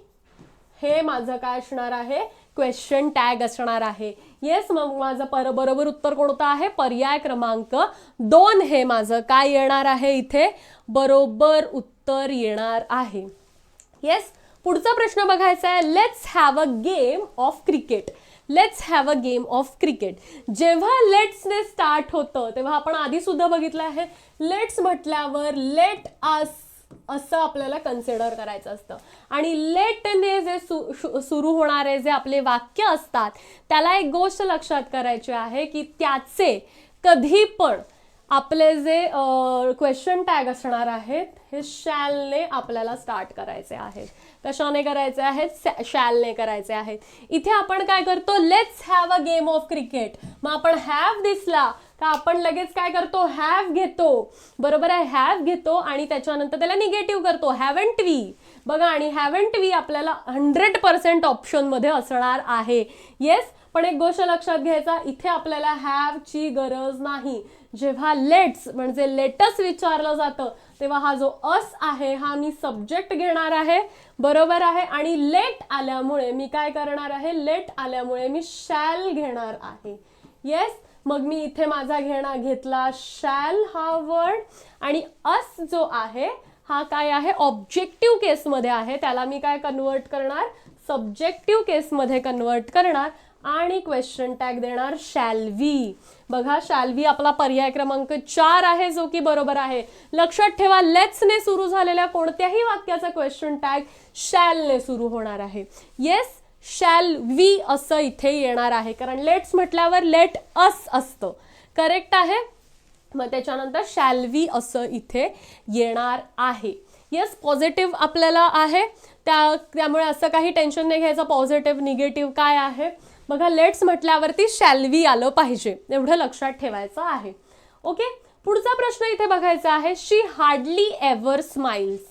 हे माझं काय असणार आहे, क्वेश्चन टॅग असणार आहे. येस, मग माझं बरोबर उत्तर कोणतं आहे, पर्याय क्रमांक 2 हे माझं काय येणार आहे, इथे बरोबर उत्तर येणार आहे. येस, पुढचा प्रश्न बघायचा आहे, let's have a game of cricket. Let's have a game of cricket. जेव्हा लेट्सने स्टार्ट होतं तेव्हा आपण आधी सुद्धा बघितलं आहे, लेट्स म्हटल्यावर लेट अस असं आपल्याला कन्सिडर करायचं असतं. आणि लेटने जे सुरू होणारे जे आपले वाक्य असतात त्याला एक गोष्ट लक्षात करायची आहे की त्याचे कधी पण आपले जे क्वेश्चन टॅग असणार आहेत हे शॅलने आपल्याला स्टार्ट करायचे आहेत. कशाने करायचे आहेत, शॅलने करायचे आहेत. इथे आपण काय करतो, let's have a game of cricket. मग आपण हॅव दिसला तर आपण लगेच काय करतो, हॅव घेतो. बरोबर आहे, हॅव घेतो आणि त्याच्यानंतर त्याला निगेटिव्ह करतो, हॅवंट वी. बघा, आणि हॅवंट वी आपल्याला 100% ऑप्शनमध्ये असणार आहे. येस, पण एक गोष्ट लक्षात घ्यायचा, इथे आपल्याला हॅवची गरज नाही. जेव्हा लेट्स म्हणजे लेटस विचारलं जातं तेव्हा हा जो अस आहे हा मी सब्जेक्ट घेणार आहे. बरोबर आहे, आणि लेट आल्यामुळे मी काय करणार आहे, लेट आल्यामुळे मी शॅल घेणार आहे. येस, मग मी इथे माझा घेतला शॅल हा वर्ड, आणि अस जो आहे हा काय आहे, ऑब्जेक्टिव्ह केसमध्ये आहे, त्याला मी काय कन्वर्ट करणार, सब्जेक्टिव्ह केसमध्ये कन्वर्ट करणार आणि क्वेश्चन टॅग देणार शॅल वी. बघा, शॅल वी आपला पर्याय क्रमांक 4 आहे जो की बरोबर आहे. लक्षात ठेवा, लेट्सने सुरू झालेल्या कोणत्याही वाक्याचा क्वेश्चन टॅग शॅलने सुरू होणार आहे. येस, शॅल वी असं इथे येणार आहे, कारण लेट्स म्हटल्यावर लेट अस असतं. करेक्ट आहे. मग त्याच्यानंतर शॅल वी असं इथे येणार आहे. येस, पॉझिटिव्ह आपल्याला आहे, त्यामुळे असं काही टेन्शन नाही घ्यायचं. पॉझिटिव्ह निगेटिव्ह काय आहे बघा, लेट्स म्हटल्यावरती शॅल वी आलं पाहिजे, एवढं लक्षात ठेवायचं आहे. ओके, पुढचा प्रश्न इथे बघायचा आहे, शी हार्डली एव्हर स्माइल्स.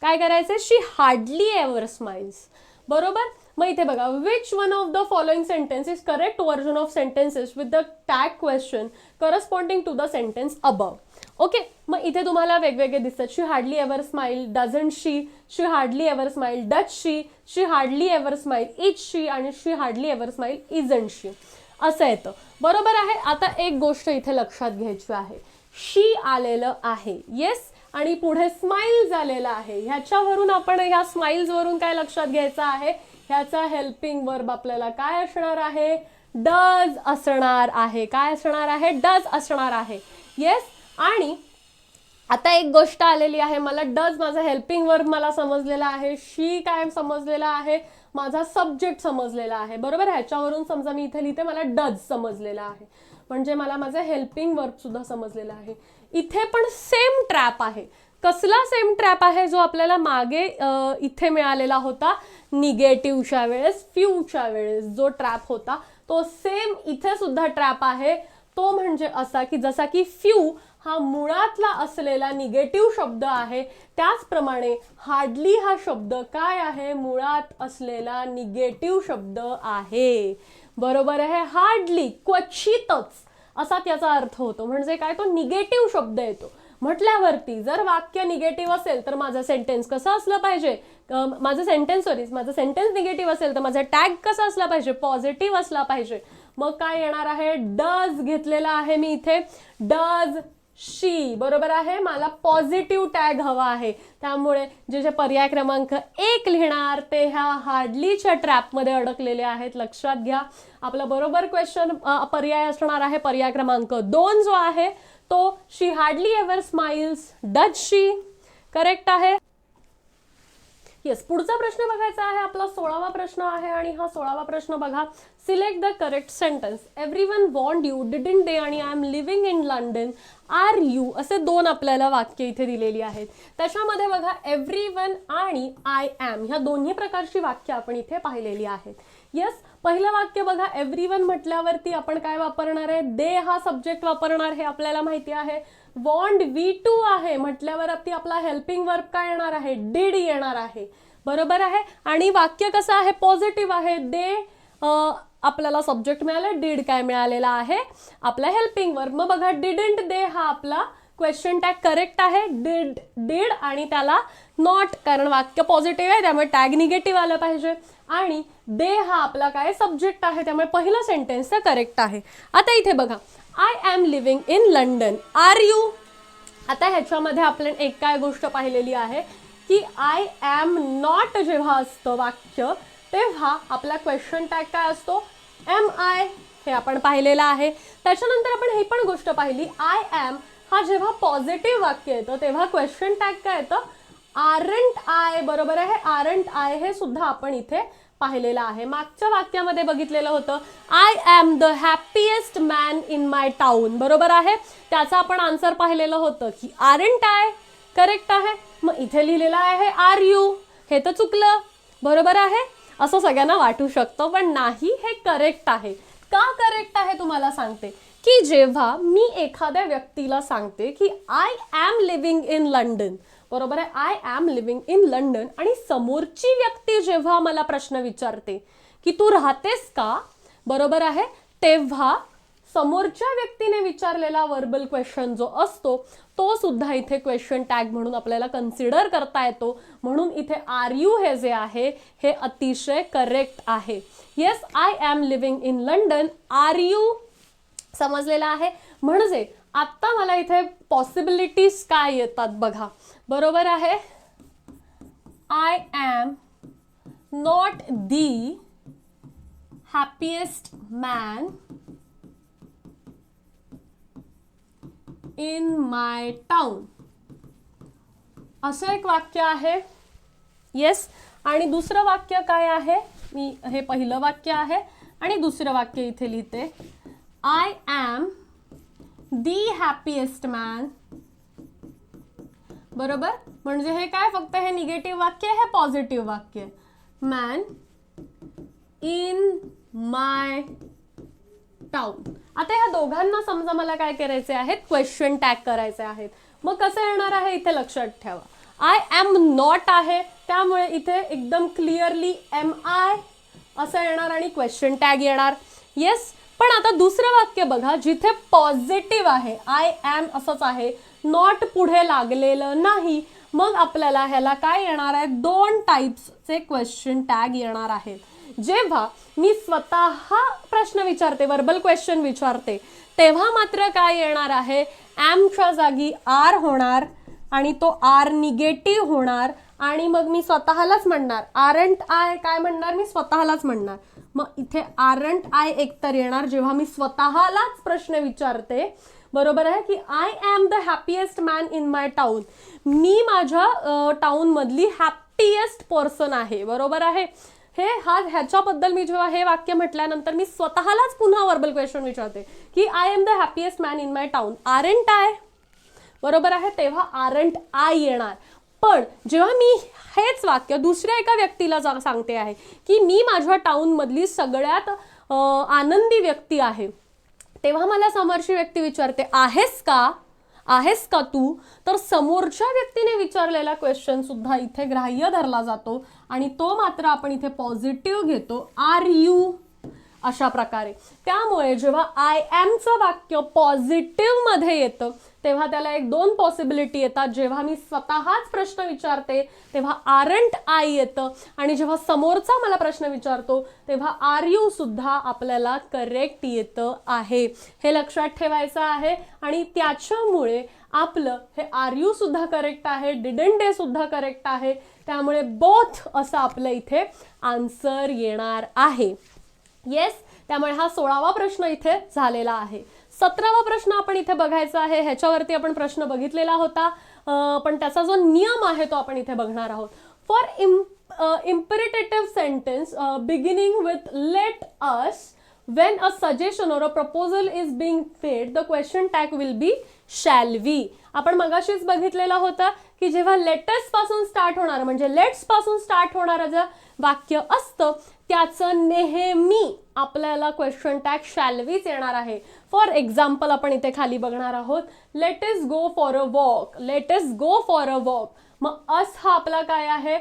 काय करायचं, शी हार्डली एव्हर स्माइल्स. बरोबर. मग इथे बघा, which one of the following sentence is correct version of sentences with the tag question corresponding to the sentence above. Okay, मग इथे तुम्हाला वेगवेगळे दिसतात. She hardly ever smile, doesn't she, she hardly ever smile, does she, she hardly ever smile, is she, आणि she hardly ever smile, isn't she असं येतं. बरोबर आहे. आता एक गोष्ट इथे लक्षात घ्यायची आहे, शी आलेलं आहे. येस, आणि पुढे स्माइल झालेला आहे. ह्याच्यावरून आपण ह्या स्माइल्स वरून काय लक्षात घ्यायचं आहे, ह्याचा हेल्पिंग वर्ब आपल्याला काय असणार आहे, डज असणार आहे. काय असणार आहे, डज असणार आहे. येस, आणि आता एक गोष्ट आलेली आहे, मला डज माझा हेल्पिंग वर्ब मला समजलेला आहे, शी काय समजलेला आहे, माझा सब्जेक्ट समजलेला आहे. बरोबर. ह्याच्यावरून समजा मी इथे लिहिते, मला डज समजलेला आहे, म्हणजे मला माझं हेल्पिंग वर्ब सुद्धा समजलेला आहे. इथे पण सेम ट्रॅप आहे. कसला सेम ट्रॅप आहे, जो आपल्याला मागे इथे मिळालेला होता निगेटिव्हच्या वेळेस, फ्यूच्या वेळेस जो ट्रॅप होता तो सेम इथे सुद्धा ट्रॅप आहे. तो म्हणजे असा की जसा की फ्यू हा मुळातला असलेला निगेटिव्ह शब्द आहे, त्याचप्रमाणे हार्डली हा शब्द काय आहे, मुळात असलेला निगेटिव्ह शब्द आहे. बरोबर आहे. हार्डली क्वचितच असा त्याचा अर्थ होतो, म्हणजे काय, तो निगेटिव्ह शब्द येतो. म्हटल्यावरती जर वाक्य निगेटिव्ह असेल तर माझं सेंटेन्स कसं असलं पाहिजे, माझं सेंटेन्स निगेटिव्ह असेल तर माझा टॅग कसा असला पाहिजे, पॉझिटिव्ह असला पाहिजे. मग काय येणार आहे, डज घेतलेला आहे मी इथे, डज शी. बरोबर आहे. मला पॉझिटिव्ह टॅग हवा आहे, त्यामुळे जे पर्याय क्रमांक 1 लिहिणार ते ह्या हार्डलीच्या ट्रॅपमध्ये अडकलेले आहेत. लक्षात घ्या. आपला बरोबर क्वेश्चन पर्याय असणार आहे पर्याय क्रमांक 2 जो आहे तो she hardly ever smiles, does she. Correct आहे. येस, पुढचा प्रश्न बघायचा आहे, आपला 16वा प्रश्न आहे आणि हा 16वा प्रश्न बघा. Select the correct sentence. Everyone want you, didn't they आणि I am living in London, are you, असे दोन आपल्याला वाक्य इथे दिलेली आहेत. त्याच्यामध्ये बघा एव्हरीवन आणि आय एम ह्या दोन्ही प्रकारची वाक्य आपण इथे पाहिलेली आहेत. येस, पहिलं वाक्य बघा, एव्हरीवन म्हटल्यावरती आपण काय वापरणार आहे, दे हा सब्जेक्ट वापरणार हे आपल्याला माहिती आहे. वॉन्ट वी टू आहे म्हटल्यावरती आपला हेल्पिंग वर्ब काय येणार आहे, डिड येणार आहे. बरोबर आहे. आणि वाक्य कसं आहे, पॉझिटिव्ह आहे. दे आपल्याला सब्जेक्ट मिळालं, डिड काय मिळालेला आहे, आपला हेल्पिंग वर्ब. मग बघा डिडंट दे हा आपला क्वेश्चन टॅग करेक्ट आहे. डिड आणि त्याला नॉट, कारण वाक्य पॉझिटिव्ह आहे त्यामुळे टॅग निगेटिव्ह आलं पाहिजे. आणि दे हा आपला काय सब्जेक्ट आहे त्यामुळे पहिलं सेंटेन्स करेक्ट आहे. आता इथे बघा, I am living in London, are you. आता ह्याच्यामध्ये आपण एक काय गोष्ट पाहिलेली आहे की आय एम नॉट जेव्हा असतं वाक्य तेव्हा आपला क्वेश्चन टॅग काय असतो, एम आय, हे आपण पाहिलेलं आहे. त्याच्यानंतर आपण ही पण गोष्ट पाहिली, आय एम हा जेव्हा पॉझिटिव्ह वाक्य येतं तेव्हा क्वेश्चन टॅग काय येतं, आरंट आय. बरोबर आहे, आरंट आय हे सुद्धा आपण इथे पाहिलेलं आहे. मागच्या वाक्यामध्ये बघितलेलं होतं, I am the happiest man in my town. बरोबर आहे, त्याचा आपण आन्सर पाहिलेलं होतं की आरंट आय करेक्ट आहे. मग इथे लिहिलेलं आहे आर यू, हे तर चुकलं. बरोबर आहे, असं सगळ्यांना वाटू शकतं पण नाही, हे करेक्ट आहे. का करेक्ट आहे तुम्हाला सांगते, की जेव्हा मी एखाद्या व्यक्तीला सांगते की I am living in London, बरोबर आहे, I am living in London, आणि समोरची व्यक्ती जेव्हा मला प्रश्न विचारते की तू राहतेस का, बरोबर आहे, तेव्हा समोरच्या व्यक्तीने विचारलेला वर्बल क्वेश्चन जो असतो तो सुद्धा इथे क्वेश्चन टॅग म्हणून आपल्याला कन्सिडर करता येतो. म्हणून इथे आर यू हे जे आहे हे अतिशय करेक्ट आहे. Yes, I am living in London, are you, समजलेलं आहे. म्हणजे आता मला इथे पॉसिबिलिटीज काय येतात बघा. बरोबर आहे, I am not the happiest man in my town, असं एक वाक्य आहे. येस, आणि दुसरं वाक्य काय आहे, मी हे पहिलं वाक्य आहे आणि दुसरं वाक्य इथे लिहिते, I am the happiest man. बरोबर, म्हणजे हे काय, फक्त हे निगेटिव्ह वाक्य, हे पॉझिटिव्ह वाक्य, मॅन इन माय टाउन. आता ह्या दोघांना समजा मला काय करायचे आहेत, क्वेश्चन टॅग करायचे आहेत. मग कसं येणार आहे इथे लक्षात ठेवा, आय एम नॉट आहे त्यामुळे इथे एकदम क्लिअरली एम आय असं येणार आणि क्वेश्चन टॅग येणार. येस, पण आता दुसरं वाक्य बघा, जिथे पॉझिटिव्ह आहे, आय एम असंच आहे, नॉट पुढे लागलेलं नाही, मग आपल्याला ह्याला काय येणार आहे, दोन टाइप्सचे क्वेश्चन टॅग येणार आहेत. जेव्हा मी स्वतः प्रश्न विचारते, वर्बल क्वेश्चन विचारते, तेव्हा मात्र काय येणार आहे, एमच्या जागी आर होणार आणि तो आर निगेटिव्ह होणार आणि मग मी स्वतःलाच म्हणणार, आरंट आय, काय म्हणणार मी, स्वतःलाच म्हणणार. मग इथे आरंट आय एकतर येणार जेव्हा मी स्वतःलाच प्रश्न विचारते. बरोबर आहे, की I am the happiest man in my town, मी माझ्या टाउन मधली हॅपीएस्ट पर्सन आहे. बरोबर आहे, ह्याच्याबद्दल मी जेव्हा हे वाक्य म्हटल्यानंतर मी स्वतःलाच पुन्हा वर्बल क्वेश्चन विचारते की I am the happiest man in my town, aren't I. बरोबर आहे, तेव्हा आरंट आय येणार. पण जेव्हा मी हेच वाक्य दुसऱ्या एका व्यक्तीला सांगते आहे की मी माझ्या टाउन मधली सगळ्यात आनंदी व्यक्ती आहे, तेव्हा मला समोरची व्यक्ती विचारते आहेस का तू, तर समोरच्या व्यक्तीने विचारलेला क्वेश्चन सुद्धा इथे ग्राह्य धरला जातो आणि तो मात्र आपण इथे पॉझिटिव्ह घेतो, आर यू, अशा प्रकारे. त्यामुळे जेव्हा आय एमचं वाक्य पॉझिटिव्ह मध्ये येतं तेव्हा त्याला एक दोन पॉसिबिलिटी येतात. जेव्हा मी स्वतःच प्रश्न विचारते तेव्हा आरंट आय येतं आणि जेव्हा समोरचा मला प्रश्न विचारतो तेव्हा आर यू सुद्धा आपल्याला करेक्ट येतं आहे. हे लक्षात ठेवायचं आहे आणि त्याच्यामुळे आपलं हे आर यू सुद्धा करेक्ट आहे, डिडंट डे सुद्धा करेक्ट आहे. त्यामुळे बोथ असं आपलं इथे आन्सर येणार आहे. येस, त्यामुळे हा 16वा प्रश्न इथे झालेला आहे. 17वा प्रश्न आपण इथे बघायचा आहे. ह्याच्यावरती आपण प्रश्न बघितलेला होता पण त्याचा जो नियम आहे तो आपण इथे बघणार आहोत. For imperative sentence beginning with let us, when a suggestion or a proposal is being made, the question tag will be shall we. आपण मगाशीच बघितलेला होता की जेव्हा लेटस पासून स्टार्ट होणार म्हणजे लेट्स पासून स्टार्ट होणारं जे वाक्य असतं त्याचं नेहमी आपल्याला क्वेश्चन टॅग शॅल वीच येणार आहे. फॉर एक्झाम्पल आपण इथे खाली बघणार आहोत, let us go for a walk, let us go for a walk. मग अस हा आपला काय आहे,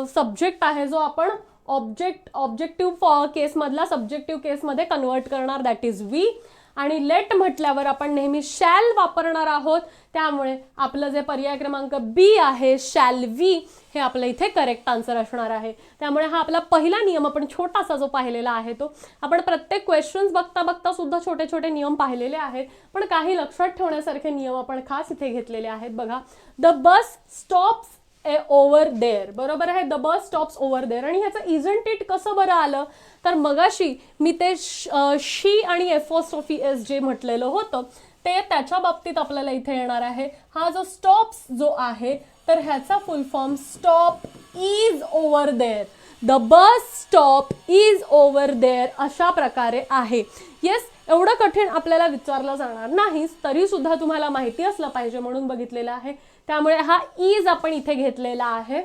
सब्जेक्ट आहे जो आपण ऑब्जेक्टिव्ह केसमधला सब्जेक्टिव्ह केसमध्ये कन्वर्ट करणार, दॅट इज वी. आणि लेट म्हटल्यावर आपण नेहमी शॅल वापरणार आहोत, त्यामुळे आपलं जे पर्याय क्रमांक बी आहे शॅल वी हे आपलं इथे करेक्ट आन्सर असणार आहे. त्यामुळे हा आपला पहिला नियम आपण छोटासा जो पाहिलेला आहे तो आपण प्रत्येक क्वेश्चन्स बघता बघता सुद्धा छोटे छोटे नियम पाहिलेले आहेत, पण काही लक्षात ठेवण्यासारखे नियम आपण खास इथे घेतलेले आहेत. बघा, the bus stops over there, बरोबर आहे, the bus stops over there. आणि ह्याचं इजंट इट कसं बरं आलं, तर मगाशी मी ते शी आणि एफॉस्ट्रॉफी एस जे म्हटलेलं होतं ते त्याच्या बाबतीत आपल्याला इथे येणार आहे. हा जो स्टॉप्स जो आहे तर ह्याचा full form stop is over there, the bus stop is over there अशा प्रकारे आहे. येस, एवढं कठीण आपल्याला विचारलं जाणार नाही, तरी सुद्धा तुम्हाला माहिती असलं पाहिजे म्हणून बघितलेलं आहे. त्यामुळे हा इज आपण इथे घेतलेला आहे,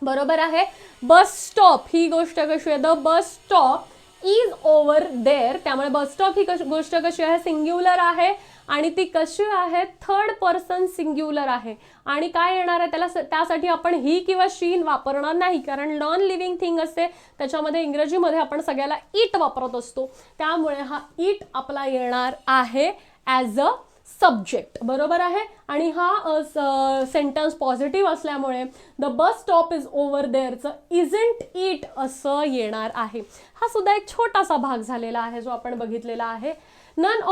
बरोबर आहे. बस स्टॉप ही गोष्ट कशी आहे, the bus stop is over there, त्यामुळे बस स्टॉप ही गोष्ट कशी आहे, सिंग्युलर आहे आणि ती कशी आहे, थर्ड पर्सन सिंग्युलर आहे. आणि काय येणार आहे त्याला, त्यासाठी आपण ही किंवा शी वापरणार नाही, कारण नॉन लिव्हिंग थिंग असते त्याच्यामध्ये इंग्रजीमध्ये आपण सगळ्याला इट वापरत असतो, त्यामुळे हा इट आपला येणार आहे ॲज अ सब्जेक्ट, बरोबर आहे. आणि हा सेंटेन्स पॉझिटिव्ह असल्यामुळे the bus stop is over देअरचं इजंट इट असं येणार आहे. हा सुद्धा एक छोटासा भाग झालेला आहे जो आपण बघितलेला आहे. नन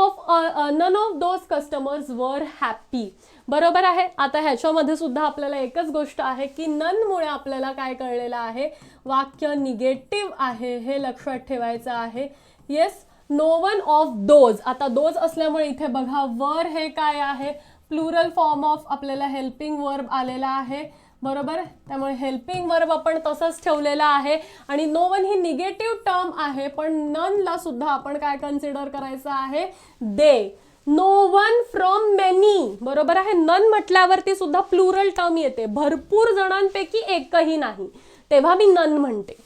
ऑफ दोज कस्टमर्स वर हॅपी, बरोबर आहे. आता ह्याच्यामध्ये सुद्धा आपल्याला एकच गोष्ट आहे की ननमुळे आपल्याला काय कळलेलं आहे, वाक्य निगेटिव्ह आहे हे लक्षात ठेवायचं आहे. Yes, no one of those, आता दोज असल्यामुळे इथे बघा वर हे काय आहे, प्लुरल फॉर्म ऑफ आपल्याला हेल्पिंग वर्ब आलेला आहे, बरोबर. त्यामुळे हेल्पिंग वर्ब आपण तसंच ठेवलेला आहे. आणि नो वन ही निगेटिव्ह टर्म आहे, पण ननला सुद्धा आपण काय कन्सिडर करायचं आहे, दे. नो वन फ्रॉम मेनी, बरोबर आहे. नन म्हटल्यावरती सुद्धा प्लुरल टर्म येते, भरपूर जणांपैकी एकही नाही, तेव्हा मी नन म्हणते,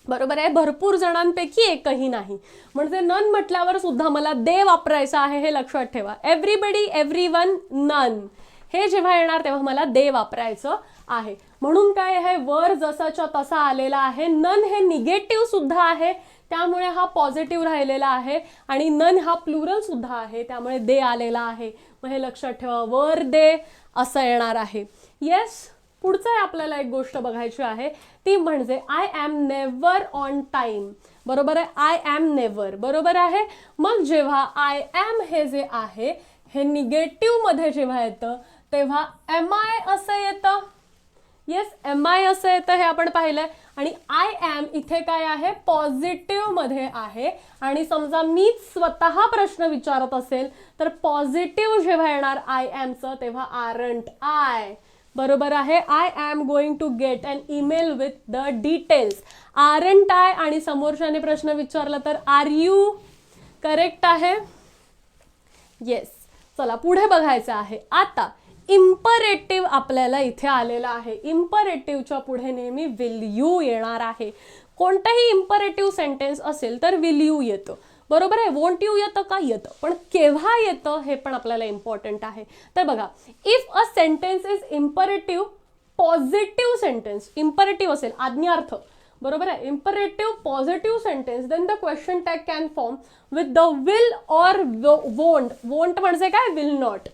बरोबर आहे. भरपूर जणांपैकी एकही नाही म्हणजे नन म्हटल्यावर सुद्धा मला दे वापरायचं आहे हे लक्षात ठेवा. एव्हरीबडी, एव्हरीवन, नन हे जेव्हा येणार तेव्हा मला दे वापरायचं आहे. म्हणून काय आहे, वर जसाच्या तसा आलेला आहे. नन हे निगेटिव्ह सुद्धा आहे त्यामुळे हा पॉझिटिव्ह राहिलेला आहे आणि नन हा प्लुरल सुद्धा आहे त्यामुळे दे आलेला आहे. मग हे लक्षात ठेवा, वर दे असं येणार आहे. येस, पुढचं आपल्याला एक गोष्ट बघायची आहे ती म्हणजे I am never on time, बरोबर आहे. आय एम नेव्हर, बरोबर आहे. मग जेव्हा आय एम हे जे आहे हे निगेटिव्ह मध्ये जेव्हा येतं तेव्हा एम आय असं येतं. येस, एम आय असं येतं हे आपण पाहिलंय. आणि आय एम इथे काय आहे, पॉझिटिव्ह मध्ये आहे. आणि समजा मीच स्वतः प्रश्न विचारत असेल तर पॉझिटिव्ह जेव्हा येणार आय एमचं तेव्हा आरंट आय, बरोबर आहे. I am going to get an email with the details, aren't I. आणि समोरच्याने प्रश्न विचारला तर आर यू, करेक्ट आहे. येस, चला पुढे बघायचं आहे. आता इम्परेटिव्ह आपल्याला इथे आलेला आहे. इम्परेटिव्हच्या पुढे नेहमी विल यू येणार आहे. कोणताही इम्परेटिव्ह सेंटेन्स असेल तर विल यू येतं, बरोबर आहे. वोंट यू येतं का, येतं, पण केव्हा येतं हे पण आपल्याला इम्पॉर्टंट आहे. तर बघा, if a sentence is imperative, positive sentence imperative असेल, आज्ञार्थ, बरोबर आहे, imperative positive sentence, then the question tag can form with the will or won't. Won't म्हणजे काय, विल नॉट,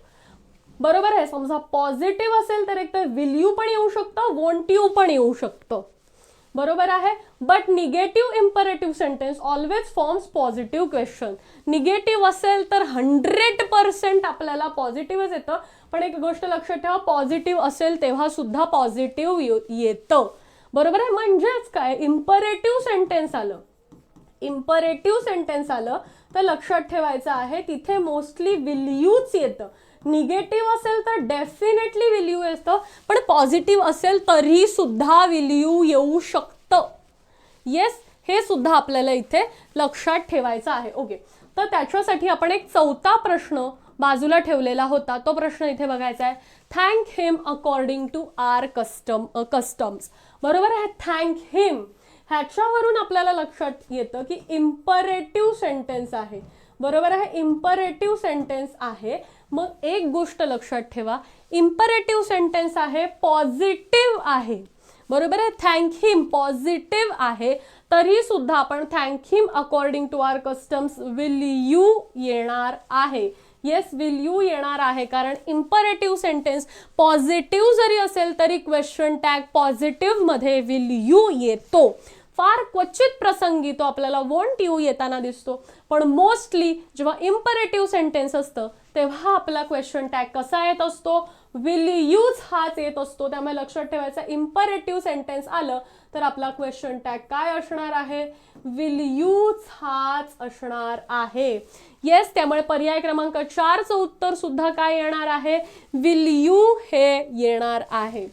बरोबर आहे. समजा पॉझिटिव्ह असेल तर एक तर विल यू पण येऊ शकतं, वोंट यू पण येऊ शकतं, बरोबर आहे. But negative imperative sentence always forms positive question. Negative असेल तर 100% आपल्याला पॉझिटिव्हच येतं, पण एक गोष्ट लक्षात ठेवा, पॉझिटिव्ह असेल तेव्हा सुद्धा पॉझिटिव्ह येतं, बरोबर आहे. म्हणजेच काय, इम्परेटिव्ह सेंटेन्स आलं, इम्परेटिव्ह सेंटेन्स आलं तर लक्षात ठेवायचं आहे तिथे मोस्टली विल यूच येतं. निगेटिव्ह असेल तर डेफिनेटली विल यू येतं, पण पॉझिटिव्ह असेल तरी सुद्धा विल यू येऊ शकतं. येस, हे सुद्धा आपल्याला इथे लक्षात ठेवायचं आहे. ओके, तर त्याच्यासाठी आपण एक चौथा प्रश्न बाजूला ठेवलेला होता. तो प्रश्न इथे बघायचा आहे. Thank him according to our customs. बरोबर आहे. थँक हिम ह्याच्यावरून आपल्याला लक्षात येतं की इम्परेटिव्ह सेंटेन्स आहे. बरोबर आहे, इम्परेटिव्ह सेंटेन्स आहे. मग एक गोष्ट लक्षात ठेवा, इम्परेटिव्ह सेंटेन्स आहे, पॉझिटिव्ह आहे. बरोबर आहे. थँक हिम पॉझिटिव्ह आहे, तरी सुद्धा आपण thank him according to our customs will you येणार आहे. येस, विल यू येणार आहे, कारण इम्परेटिव्ह सेंटेन्स पॉझिटिव्ह जरी असेल तरी क्वेश्चन टॅग पॉझिटिव्ह मध्ये विल यू येतो. फार क्वचित प्रसंगी तो आपल्याला वॉन्ट यू येताना दिसतो, पण मोस्टली जेव्हा इम्परेटिव्ह सेंटेन्स असतं तेव्हा आपला क्वेश्चन टॅग कसा येत असतो, विल यूज हाच येत असतो. त्यामुळे लक्षात ठेवायचं, इम्परेटिव्ह सेंटेन्स आलं तर आपला क्वेश्चन टॅग काय असणार आहे, विल यूज हाच असणार आहे. येस, त्यामुळे पर्याय क्रमांक 4चं उत्तर सुद्धा काय येणार आहे, विल यू हे येणार आहे.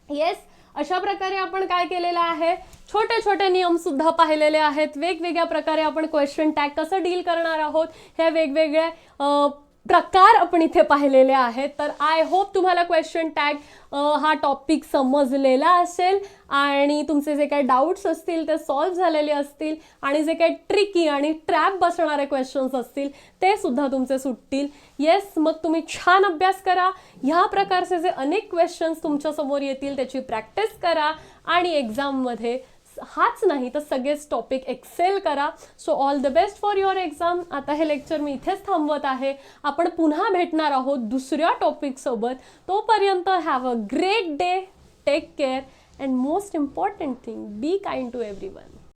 येस, अशा प्रकारे आपण काय केलेलं आहे, छोटे छोटे नियम सुद्धा पाहिलेले आहेत. वेगवेगळ्या प्रकारे आपण क्वेश्चन टॅग कसं डील करणार आहोत, हे वेगवेगळे प्रकार आपण इथे पाहिलेले आहेत. तर आय होप तुम्हाला क्वेश्चन टॅग हा टॉपिक समजलेला असेल आणि तुमचे जे काही डाऊट्स असतील ते सॉल्व्ह झालेले असतील आणि जे काही ट्रिकी आणि ट्रॅप बसणारे क्वेश्चन्स असतील ते सुद्धा तुमचे सुटतील. येस, मग तुम्ही छान अभ्यास करा. ह्या प्रकारचे जे अनेक क्वेश्चन्स तुमच्यासमोर येतील त्याची प्रॅक्टिस करा आणि एक्झाममध्ये हाच नाही तर सगळेच टॉपिक एक्सेल करा. So all the best for your exam. आता हे लेक्चर मी इथेच थांबवत आहे. आपण पुन्हा भेटणार आहोत दुसऱ्या टॉपिक सोबत. तोपर्यंत have a great day, take care and most important thing, be kind to everyone.